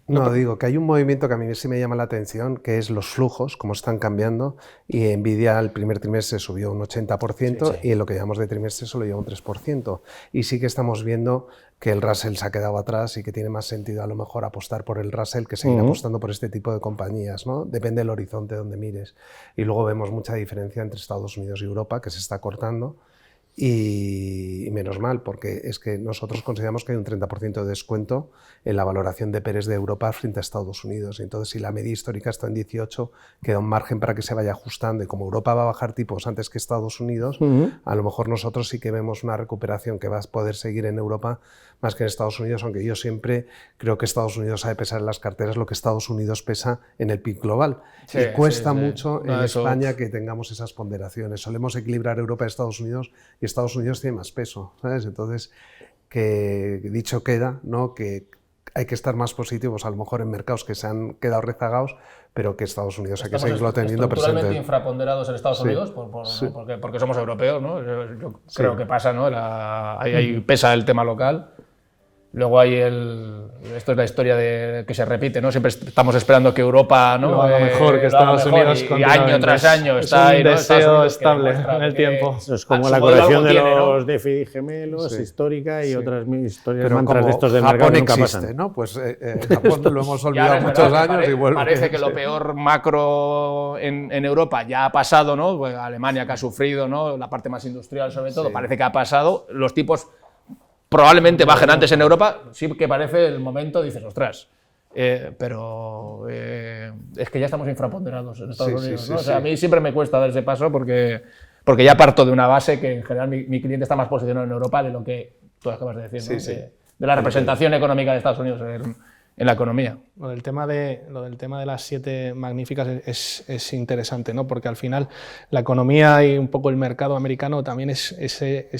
No, digo que hay un movimiento que a mí sí me llama la atención, que es los flujos, cómo están cambiando, y Nvidia el primer trimestre subió un 80% y en lo que llamamos de trimestre solo lleva un 3%. Y sí que estamos viendo que el Russell se ha quedado atrás y que tiene más sentido a lo mejor apostar por el Russell que seguir apostando por este tipo de compañías, ¿no? Depende del horizonte donde mires. Y luego vemos mucha diferencia entre Estados Unidos y Europa, que se está cortando. Y menos mal, porque es que nosotros consideramos que hay un 30% de descuento en la valoración de PERs de Europa frente a Estados Unidos. Entonces, si la media histórica está en 18, queda un margen para que se vaya ajustando. Y como Europa va a bajar tipos antes que Estados Unidos, a lo mejor nosotros sí que vemos una recuperación que va a poder seguir en Europa más que en Estados Unidos, aunque yo siempre creo que Estados Unidos sabe pesar en las carteras lo que Estados Unidos pesa en el PIB global. Y cuesta mucho en España que tengamos esas ponderaciones. Solemos equilibrar Europa y Estados Unidos, y Estados Unidos tiene más peso, ¿sabes? Entonces, que dicho queda, ¿no? Que hay que estar más positivos a lo mejor en mercados que se han quedado rezagados, pero que Estados Unidos hay que seguirlo teniendo presente. Estructuralmente infraponderados en Estados Unidos, porque somos europeos, ¿no? Yo creo que pasa, ¿no? Ahí pesa el tema local. Luego hay esto es la historia que se repite, ¿no? Siempre estamos esperando que Europa, ¿no? Lo haga mejor que Estados Unidos y año tras año está ahí, un ¿no? deseo estable en el tiempo. Eso es como la corrección de los déficits gemelos, histórica y otras historias Pero mantras de estos del Japón mercado que nunca existe, pasan. ¿no? Pues Japón lo hemos Y olvidado ahora es muchos verdad que años y vuelve. parece que lo peor macro en Europa ya ha pasado, ¿no? Pues Alemania que ha sufrido, ¿no? La parte más industrial sobre todo, parece que ha pasado. Los tipos probablemente bajen antes en Europa, sí que parece el momento, dices, ostras, pero es que ya estamos infraponderados en Estados Unidos, ¿no? O sea, a mí siempre me cuesta dar ese paso porque ya parto de una base que en general mi cliente está más posicionado en Europa de lo que tú acabas de decir, ¿no? De la representación económica de Estados Unidos en la economía. Lo del tema de las 7 magníficas es interesante, ¿no? Porque al final la economía y un poco el mercado americano también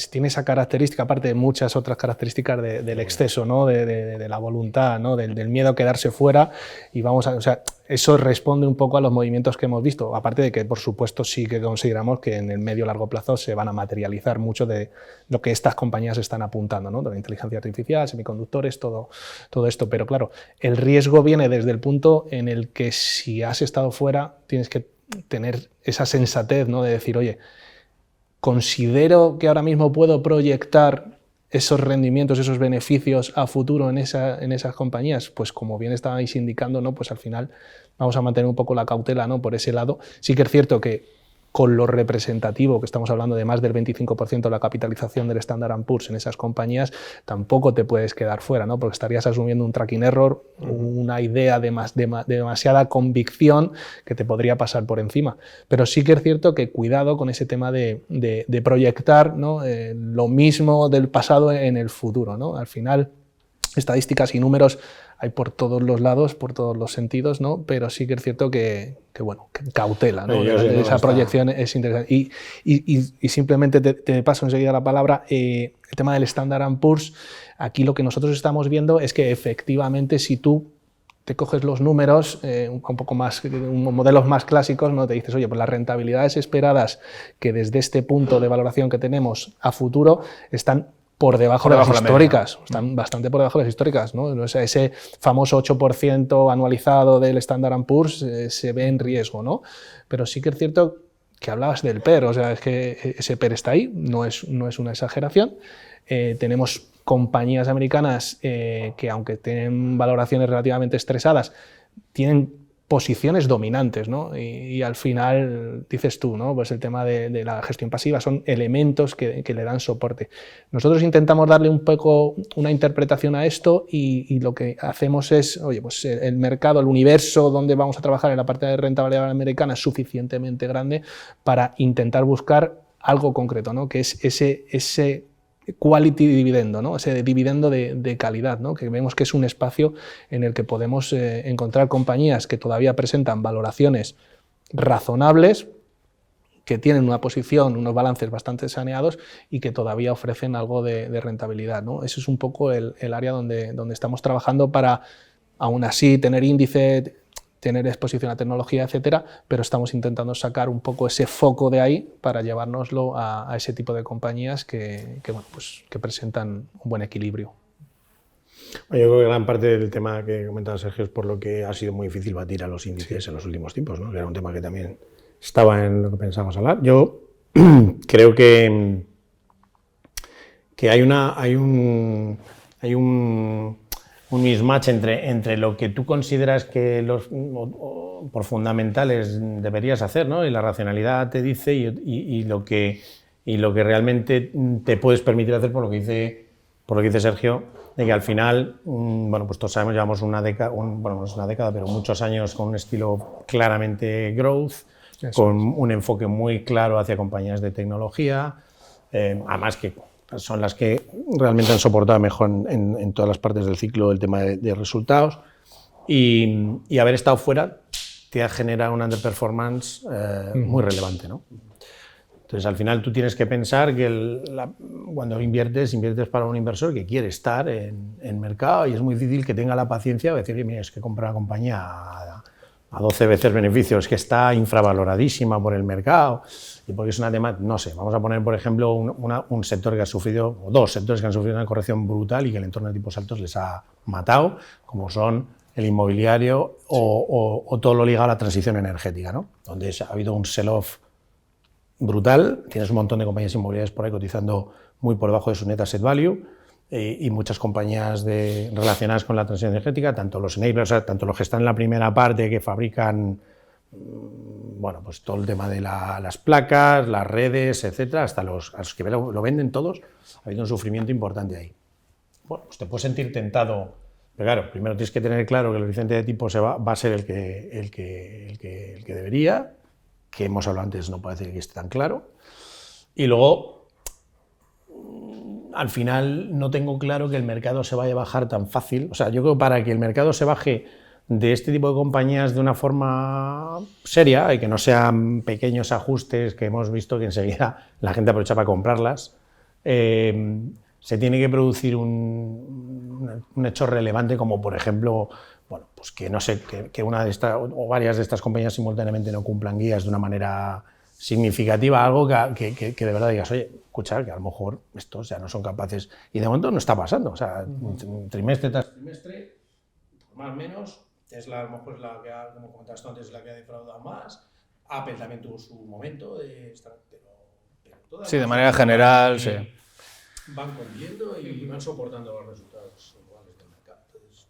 tiene esa característica, aparte de muchas otras características del exceso, ¿no? de la voluntad, ¿no? del miedo a quedarse fuera, y o sea, eso responde un poco a los movimientos que hemos visto, aparte de que, por supuesto, sí que consideramos que en el medio y largo plazo se van a materializar mucho de lo que estas compañías están apuntando, ¿no? De la inteligencia artificial, semiconductores, todo esto. Pero claro, el riesgo viene desde el punto en el que si has estado fuera tienes que tener esa sensatez, ¿no? De decir, oye, considero que ahora mismo puedo proyectar esos rendimientos, esos beneficios a futuro en esas compañías. Pues como bien estabais indicando, ¿no? Pues al final vamos a mantener un poco la cautela, ¿no? Por ese lado. Sí que es cierto que con lo representativo, que estamos hablando de más del 25% de la capitalización del Standard & Poor's en esas compañías, tampoco te puedes quedar fuera, ¿no? Porque estarías asumiendo un tracking error, una idea de demasiada convicción que te podría pasar por encima. Pero sí que es cierto que cuidado con ese tema de proyectar, ¿no? Lo mismo del pasado en el futuro, ¿no? Al final, estadísticas y números hay por todos los lados, por todos los sentidos, ¿no? Pero sí que es cierto que cautela, ¿no? Esa proyección es interesante. Y simplemente te paso enseguida la palabra. El tema del Standard & Poor's, aquí lo que nosotros estamos viendo es que efectivamente si tú te coges los números, un poco más, modelos más clásicos, ¿no? Te dices, oye, pues las rentabilidades esperadas que desde este punto de valoración que tenemos a futuro están por debajo de las históricas, están bastante por debajo de las históricas, ¿no? O sea, ese famoso 8% anualizado del Standard & Poor's se ve en riesgo, ¿no? Pero sí que es cierto que hablabas del PER, o sea, es que ese PER está ahí, no es una exageración. Tenemos compañías americanas que, aunque tienen valoraciones relativamente estresadas, tienen posiciones dominantes, ¿no? Y al final, dices tú, ¿no? Pues el tema de la gestión pasiva son elementos que le dan soporte. Nosotros intentamos darle un poco una interpretación a esto y lo que hacemos es, oye, pues el mercado, el universo donde vamos a trabajar en la parte de rentabilidad americana es suficientemente grande para intentar buscar algo concreto, ¿no? Que es ese quality dividendo, ¿no? Ese dividendo de calidad, ¿no? Que vemos que es un espacio en el que podemos encontrar compañías que todavía presentan valoraciones razonables, que tienen una posición, unos balances bastante saneados y que todavía ofrecen algo de rentabilidad, ¿no? Ese es un poco el área donde estamos trabajando para, aún así, tener índice, tener exposición a tecnología, etcétera, pero estamos intentando sacar un poco ese foco de ahí para llevárnoslo a ese tipo de compañías que presentan un buen equilibrio. Yo creo que gran parte del tema que comentaba Sergio es por lo que ha sido muy difícil batir a los índices en los últimos tiempos, ¿no? Que era un tema que también estaba en lo que pensábamos hablar. Yo creo que hay un mismatch entre lo que tú consideras que por fundamentales deberías hacer, ¿no? Y la racionalidad te dice y lo que realmente te puedes permitir hacer por lo que dice Sergio, de que al final, bueno, pues todos sabemos, llevamos una década, bueno, no es una década, pero muchos años con un estilo claramente growth, con un enfoque muy claro hacia compañías de tecnología, además que son las que realmente han soportado mejor en todas las partes del ciclo el tema de resultados, y haber estado fuera te ha generado una underperformance muy relevante, ¿no? Entonces, al final tú tienes que pensar que cuando inviertes para un inversor que quiere estar en mercado, y es muy difícil que tenga la paciencia de decir, mira, es que comprar una compañía a 12 veces beneficios, que está infravaloradísima por el mercado y porque es una temática, no sé, vamos a poner por ejemplo un sector que ha sufrido, o dos sectores que han sufrido una corrección brutal y que el entorno de tipos altos les ha matado, como son el inmobiliario o todo lo ligado a la transición energética, ¿no? Donde ha habido un sell-off brutal, tienes un montón de compañías inmobiliarias por ahí cotizando muy por debajo de su net asset value, y muchas compañías relacionadas con la transición energética, tanto los enablers, o sea, tanto los que están en la primera parte que fabrican, bueno, pues todo el tema de las placas, las redes, etcétera, hasta a los que lo venden todos, ha habido un sufrimiento importante ahí. Bueno, pues te puedes sentir tentado, pero claro, primero tienes que tener claro que el horizonte de tipo va a ser el que debería, que hemos hablado antes, no parece que esté tan claro, y luego al final no tengo claro que el mercado se vaya a bajar tan fácil. O sea, yo creo que para que el mercado se baje de este tipo de compañías de una forma seria y que no sean pequeños ajustes que hemos visto que enseguida la gente aprovecha para comprarlas, se tiene que producir un hecho relevante como, por ejemplo, bueno, pues que no sé, que una de estas o varias de estas compañías simultáneamente no cumplan guías de una manera significativa, algo que de verdad digas, oye, escucha, que a lo mejor estos ya no son capaces, y de momento no está pasando, o sea, trimestre tras trimestre, más o menos, Tesla a lo mejor es la que ha, como comentaste tú antes, es la que ha defraudado más, Apple también tuvo su momento de estar, pero todas Sí, de manera general, sí. Van conviviendo y van soportando los resultados globales del mercado. Entonces,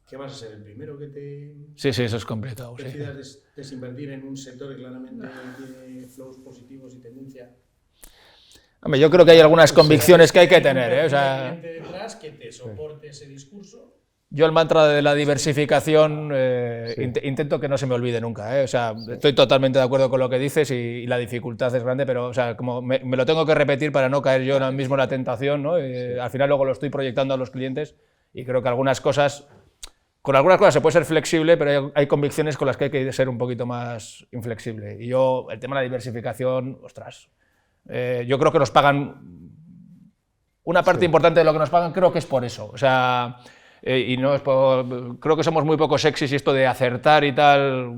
¿qué vas a ser? ¿El primero que te Sí, eso es complicado. decidas desinvertir en un sector que claramente tiene flows positivos y tendencia? Hombre, yo creo que hay algunas convicciones que hay que tener, ¿eh? O sea, detrás que te soporte ese discurso. yo el mantra de la diversificación intento que no se me olvide nunca, ¿eh? O sea, estoy totalmente de acuerdo con lo que dices y la dificultad es grande, pero o sea, como me lo tengo que repetir para no caer yo ahora mismo en la tentación, ¿no? Al final luego lo estoy proyectando a los clientes y creo que con algunas cosas se puede ser flexible, pero hay convicciones con las que hay que ser un poquito más inflexible. Y yo, el tema de la diversificación, ostras, yo creo que nos pagan, una parte importante de lo que nos pagan creo que es por eso, o sea, y no es creo que somos muy poco sexys y esto de acertar y tal,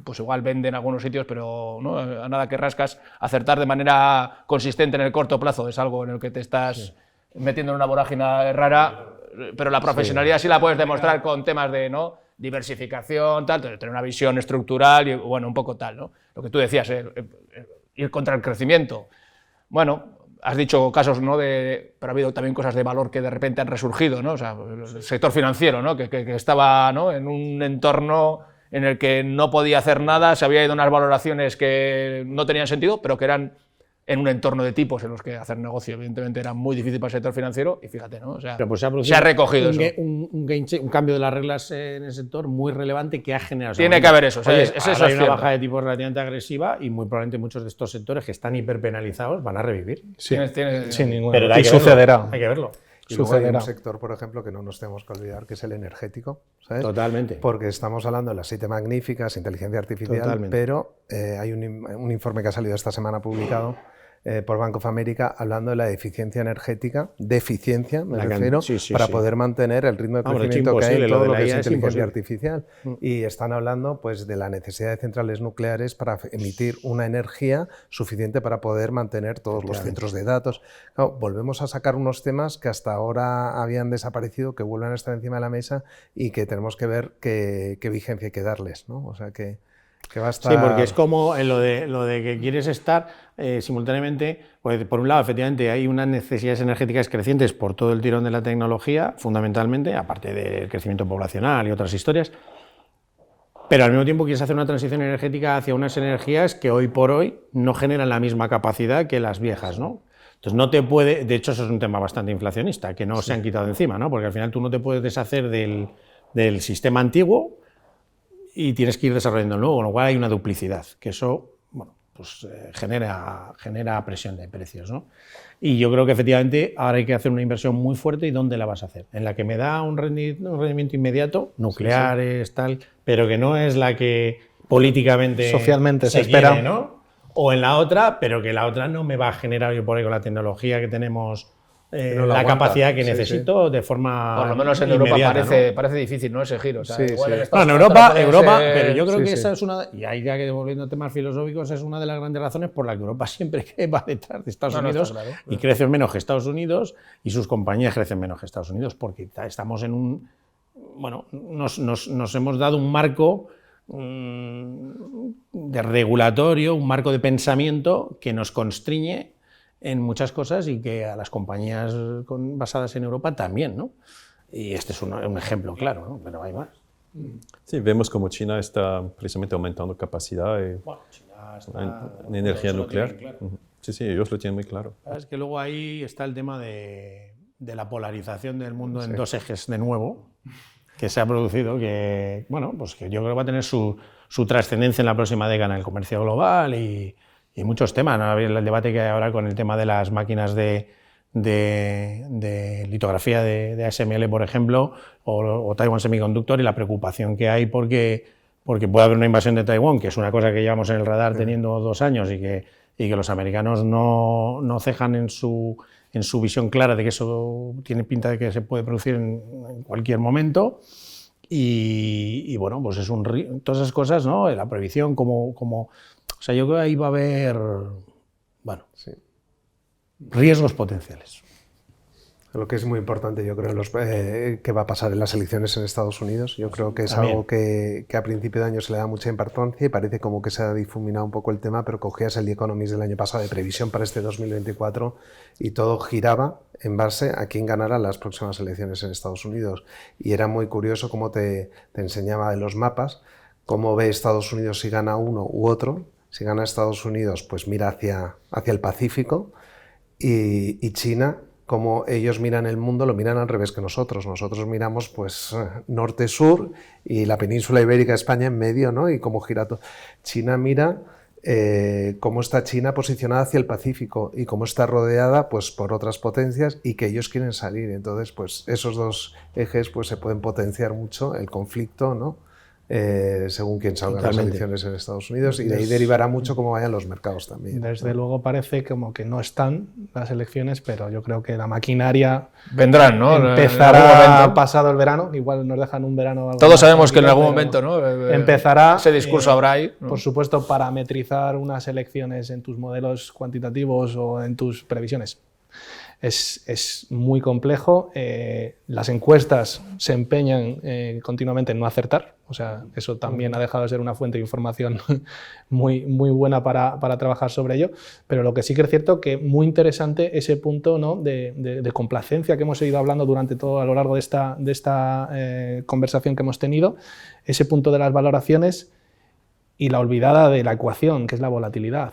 pues igual vende en algunos sitios, pero ¿no? A nada que rascas, acertar de manera consistente en el corto plazo es algo en el que te estás metiendo en una vorágine rara, pero la profesionalidad sí la puedes demostrar con temas de diversificación, tal, tener una visión estructural y bueno, un poco tal, ¿no? Lo que tú decías, ir contra el crecimiento. Bueno, has dicho casos, ¿no? Pero ha habido también cosas de valor que de repente han resurgido, ¿no? O sea, el sector financiero, ¿no? Que estaba, ¿no? En un entorno en el que no podía hacer nada, se había ido a unas valoraciones que no tenían sentido, pero que eran en un entorno de tipos en los que hacer negocio evidentemente era muy difícil para el sector financiero y fíjate, ¿no? O sea, pues se ha recogido un cambio de las reglas en el sector muy relevante que ha generado. Tiene que haber eso. O sea, eso hay es una bajada de tipos relativamente agresiva y muy probablemente muchos de estos sectores que están hiperpenalizados van a revivir. Sí, sin ninguna Pero duda. Y sucederá. Hay que verlo. Y luego hay un sector, por ejemplo, que no nos tenemos que olvidar, que es el energético, ¿sabes? Totalmente. Porque estamos hablando de las 7 magníficas, inteligencia artificial, Totalmente. pero hay un informe que ha salido esta semana publicado por Bank of America hablando de la eficiencia energética, me refiero, para poder mantener el ritmo de crecimiento que hay en todo lo que es inteligencia artificial. Y están hablando pues de la necesidad de centrales nucleares para emitir una energía suficiente para poder mantener todos los centros de datos. Claro, volvemos a sacar unos temas que hasta ahora habían desaparecido, que vuelven a estar encima de la mesa y que tenemos que ver qué vigencia hay que darles, ¿no? O sea que va a estar... Sí, porque es como lo de que quieres estar simultáneamente, pues por un lado, efectivamente, hay unas necesidades energéticas crecientes por todo el tirón de la tecnología, fundamentalmente, aparte del crecimiento poblacional y otras historias, pero al mismo tiempo quieres hacer una transición energética hacia unas energías que hoy por hoy no generan la misma capacidad que las viejas, ¿no? Entonces no te puede, de hecho eso es un tema bastante inflacionista, que no se han quitado encima, ¿no? Porque al final tú no te puedes deshacer del sistema antiguo y tienes que ir desarrollando el nuevo, con lo cual hay una duplicidad, que eso, bueno, pues genera presión de precios, ¿no? Y yo creo que efectivamente ahora hay que hacer una inversión muy fuerte. ¿Y dónde la vas a hacer? En la que me da un rendimiento inmediato, nucleares, tal, pero que no es la que políticamente socialmente se espera, quiere, ¿no? O en la otra, pero que la otra no me va a generar, yo por ahí con la tecnología que tenemos No lo la aguanta. capacidad que Sí, necesito de forma Por lo menos en Europa inmediata, ¿no? parece difícil, ¿no? Ese giro. O sea, Sí, igual sí. en Estados Bueno, en Unidos Europa, te lo pones, pero yo creo sí, que sí. esa es una, y ahí ya que volviendo a temas filosóficos, es una de las grandes razones por la que Europa siempre va detrás de Estados No, no, Unidos está claro. y crece menos que Estados Unidos y sus compañías crecen menos que Estados Unidos porque estamos en un, bueno, nos hemos dado un marco de regulatorio, un marco de pensamiento que nos constriñe en muchas cosas y que a las compañías basadas en Europa también, ¿no? Y este es un ejemplo claro, ¿no? Pero hay más. Sí, vemos como China está precisamente aumentando capacidad Bueno, China está, en energía eso lo nuclear. tienen claro. Ujú. Sí, sí, ellos lo tienen muy claro. Es que luego ahí está el tema de la polarización del mundo en dos ejes de nuevo, que se ha producido, que, bueno, pues que yo creo que va a tener su trascendencia en la próxima década en el comercio global y muchos temas, ¿no? El debate que hay ahora con el tema de las máquinas de litografía de ASML, por ejemplo, o Taiwan Semiconductor, y la preocupación que hay porque puede haber una invasión de Taiwán, que es una cosa que llevamos en el radar teniendo 2 años y que los americanos no cejan en su visión clara de que eso tiene pinta de que se puede producir en cualquier momento. Y bueno, pues es todas esas cosas, ¿no? La prohibición, o sea, yo creo que ahí va a haber, bueno, Sí. riesgos potenciales. Lo que es muy importante, yo creo, qué va a pasar en las elecciones en Estados Unidos. Yo creo que es También. algo que a principio de año se le da mucha importancia y parece como que se ha difuminado un poco el tema, pero cogías el The Economist del año pasado de previsión para este 2024 y todo giraba en base a quién ganará las próximas elecciones en Estados Unidos. Y era muy curioso cómo te enseñaba de los mapas, cómo ve Estados Unidos si gana uno u otro. Si gana Estados Unidos, pues mira hacia el Pacífico, y China, como ellos miran el mundo, lo miran al revés que nosotros. Nosotros miramos pues norte-sur y la península ibérica, España en medio, ¿no? Y cómo gira todo. China mira cómo está China posicionada hacia el Pacífico y cómo está rodeada pues por otras potencias y que ellos quieren salir. Entonces, pues esos dos ejes pues se pueden potenciar mucho el conflicto, ¿no? Según quien salga las elecciones en Estados Unidos, y de ahí derivará mucho cómo vayan los mercados también. Desde luego parece como que no están las elecciones, pero yo creo que la maquinaria vendrán, ¿no? Empezará pasado el verano, igual nos dejan un verano. Todos sabemos que en algún momento, ¿no? Empezará. Ese discurso habrá ahí, ¿no? Por supuesto, parametrizar unas elecciones en tus modelos cuantitativos o en tus previsiones es muy complejo. Las encuestas se empeñan continuamente en no acertar, o sea, eso también ha dejado de ser una fuente de información muy buena para trabajar sobre ello, pero lo que sí que es cierto que muy interesante ese punto, ¿no? de complacencia que hemos ido hablando durante todo a lo largo de esta conversación que hemos tenido, ese punto de las valoraciones y la olvidada de la ecuación, que es la volatilidad.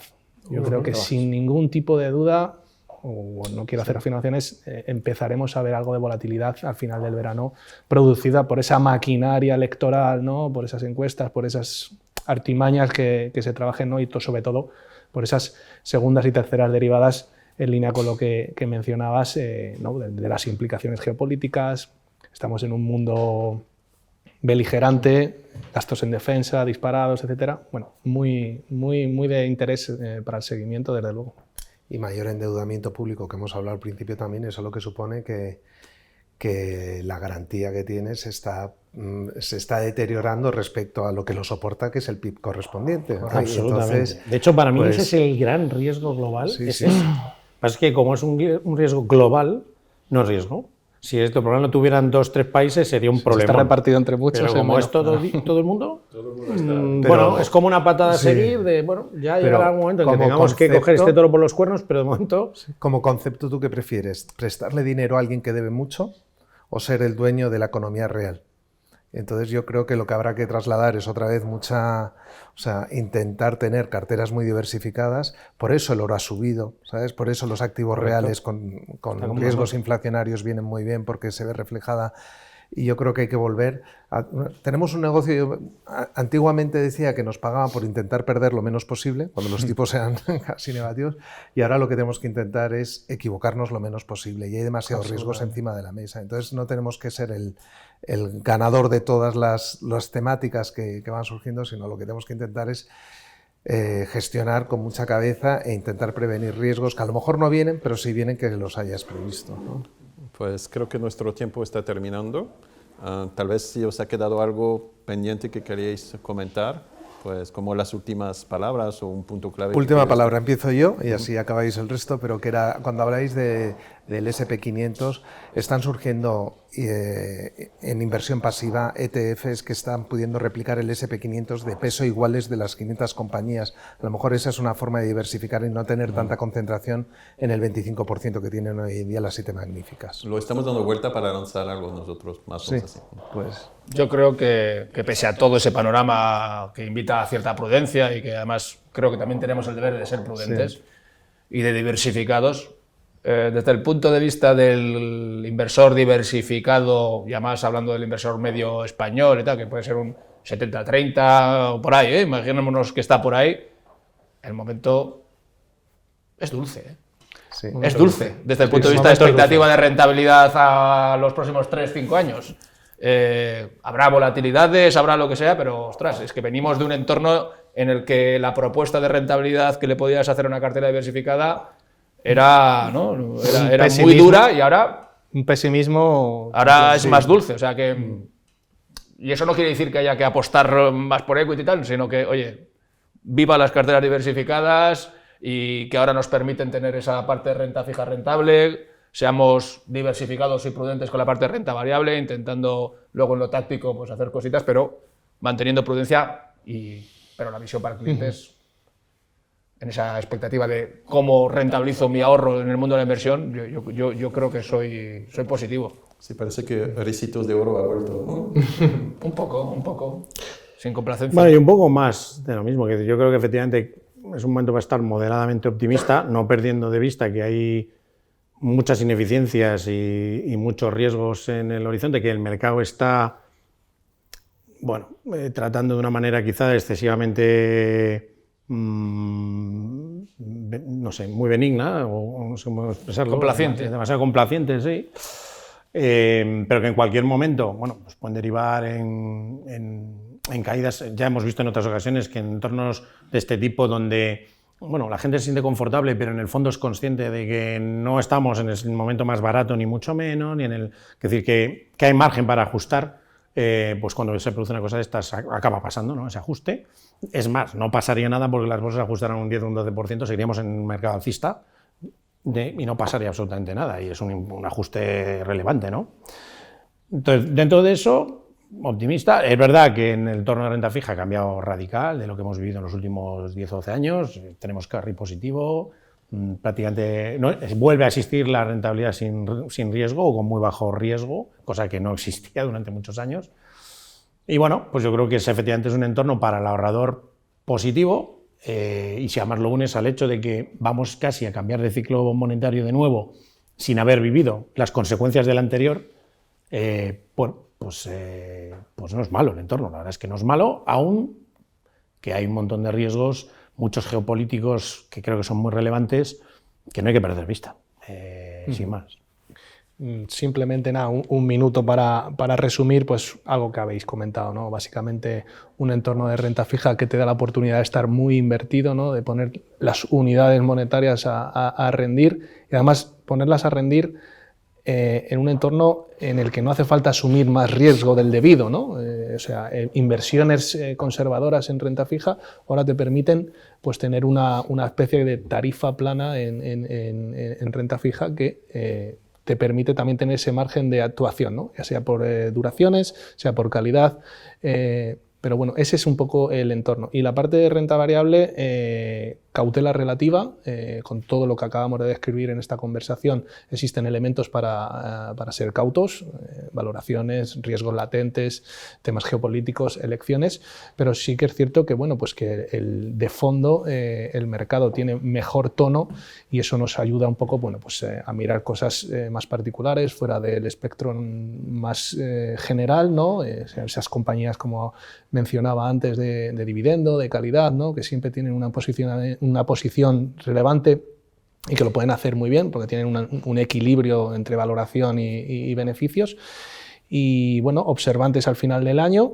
Yo creo que sin ningún tipo de duda, o no quiero hacer afirmaciones, empezaremos a ver algo de volatilidad al final del verano producida por esa maquinaria electoral, ¿no? Por esas encuestas, por esas artimañas que se trabajen, ¿no? Y sobre todo por esas segundas y terceras derivadas en línea con lo que mencionabas, ¿no? de las implicaciones geopolíticas. Estamos en un mundo beligerante, gastos en defensa, disparados, etcétera. Bueno, muy de interés para el seguimiento, desde luego. Y mayor endeudamiento público, que hemos hablado al principio también, eso es lo que supone que la garantía que tienes se está deteriorando respecto a lo que lo soporta, que es el PIB correspondiente. Absolutamente. Entonces, de hecho, para mí pues, ese es el gran riesgo global. Sí, es sí. eso. Es que como es un riesgo global, no es riesgo. Si este problema lo tuvieran 2 o 3 países, sería un problema. Está repartido entre muchos. Pero como menos. es todo el mundo, bueno, es como una patada a seguir de, bueno, ya llegará un momento en que tengamos que coger este toro por los cuernos, pero de momento... Como concepto, ¿tú qué prefieres? ¿Prestarle dinero a alguien que debe mucho o ser el dueño de la economía real? Entonces yo creo que lo que habrá que trasladar es otra vez intentar tener carteras muy diversificadas. Por eso el oro ha subido, ¿sabes? Por eso los activos reales con riesgos inflacionarios vienen muy bien, porque se ve reflejada. Y yo creo que hay que volver tenemos un negocio, antiguamente decía que nos pagaban por intentar perder lo menos posible, cuando los tipos sean casi negativos, y ahora lo que tenemos que intentar es equivocarnos lo menos posible, y hay demasiados riesgos encima de la mesa. Entonces no tenemos que ser el ganador de todas las temáticas que van surgiendo, sino lo que tenemos que intentar es gestionar con mucha cabeza e intentar prevenir riesgos que a lo mejor no vienen, pero sí vienen que los hayas previsto, ¿no? Pues creo que nuestro tiempo está terminando. Tal vez si os ha quedado algo pendiente que queríais comentar, pues como las últimas palabras o un punto clave. Última palabra, empiezo yo y así acabáis el resto, pero que era, cuando habláis del SP500, están surgiendo en inversión pasiva ETFs que están pudiendo replicar el SP500 de peso iguales de las 500 compañías. A lo mejor esa es una forma de diversificar y no tener tanta concentración en el 25% que tienen hoy en día las 7 magníficas. Lo estamos dando vuelta para lanzar algo nosotros más o menos así. Pues yo creo que pese a todo ese panorama que invita a cierta prudencia y que además creo que también tenemos el deber de ser prudentes y de diversificados, desde el punto de vista del inversor diversificado, y además hablando del inversor medio español y tal, que puede ser un 70-30 o por ahí, imaginémonos que está por ahí, el momento es dulce. sí. Es dulce, desde el punto de vista de expectativa de rentabilidad a los próximos 3-5 años. Habrá volatilidades, habrá lo que sea, pero ostras, es que venimos de un entorno en el que la propuesta de rentabilidad que le podías hacer a una cartera diversificada era, ¿no? era muy dura y ahora, un pesimismo. ahora es más dulce. O sea que, y eso no quiere decir que haya que apostar más por equity y tal, sino que, oye, viva las carteras diversificadas y que ahora nos permiten tener esa parte de renta fija rentable. Seamos diversificados y prudentes con la parte de renta variable, intentando luego en lo táctico pues, hacer cositas, pero manteniendo prudencia, pero la visión para el cliente es en esa expectativa de cómo rentabilizo mi ahorro en el mundo de la inversión. Yo creo que soy positivo. Sí, parece que Ricitos de Oro ha vuelto, ¿no? Un poco, sin complacencia. Bueno, y un poco más de lo mismo, que yo creo que efectivamente es un momento para estar moderadamente optimista, no perdiendo de vista que hay muchas ineficiencias y muchos riesgos en el horizonte, que el mercado está tratando de una manera quizá excesivamente, no sé, muy benigna, o no sé cómo expresarlo. Complaciente. Demasiado complaciente, sí. Pero que en cualquier momento, pues pueden derivar en caídas. Ya hemos visto en otras ocasiones que en entornos de este tipo donde la gente se siente confortable, pero en el fondo es consciente de que no estamos en el momento más barato, ni mucho menos, ni en el... Es decir, que hay margen para ajustar, pues cuando se produce una cosa de estas acaba pasando, ¿no? Ese ajuste. Es más, no pasaría nada porque las bolsas ajustaran un 10 o un 12%, seguiríamos en un mercado alcista y no pasaría absolutamente nada, y es un ajuste relevante, ¿no? Entonces, dentro de eso, optimista. Es verdad que en el entorno de renta fija ha cambiado radical de lo que hemos vivido en los últimos 10 o 12 años. Tenemos carry positivo, prácticamente vuelve a existir la rentabilidad sin riesgo o con muy bajo riesgo, cosa que no existía durante muchos años. Y pues yo creo que efectivamente es un entorno para el ahorrador positivo, y si además lo unes al hecho de que vamos casi a cambiar de ciclo monetario de nuevo sin haber vivido las consecuencias del anterior, pues no es malo el entorno. La verdad es que no es malo, aún que hay un montón de riesgos, muchos geopolíticos que creo que son muy relevantes, que no hay que perder vista, sin más. Simplemente nada, un minuto para resumir pues algo que habéis comentado, ¿no? Básicamente un entorno de renta fija que te da la oportunidad de estar muy invertido, ¿no? De poner las unidades monetarias a rendir, y además ponerlas a rendir en un entorno en el que no hace falta asumir más riesgo del debido, ¿no? Inversiones conservadoras en renta fija ahora te permiten pues, tener una especie de tarifa plana en renta fija que te permite también tener ese margen de actuación, ¿no? Ya sea por duraciones, sea por calidad, pero bueno, ese es un poco el entorno. Y la parte de renta variable, cautela relativa, con todo lo que acabamos de describir en esta conversación, existen elementos para ser cautos, valoraciones, riesgos latentes, temas geopolíticos, elecciones, pero sí que es cierto que, pues que de fondo el mercado tiene mejor tono y eso nos ayuda un poco pues, a mirar cosas más particulares, fuera del espectro más general, ¿no? Esas compañías como mencionaba antes de dividendo, de calidad, ¿no? Que siempre tienen una posición relevante y que lo pueden hacer muy bien porque tienen un equilibrio entre valoración y beneficios. y bueno, observantes al final del año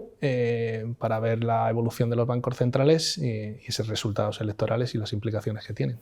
para ver la evolución de los bancos centrales y esos resultados electorales y las implicaciones que tienen.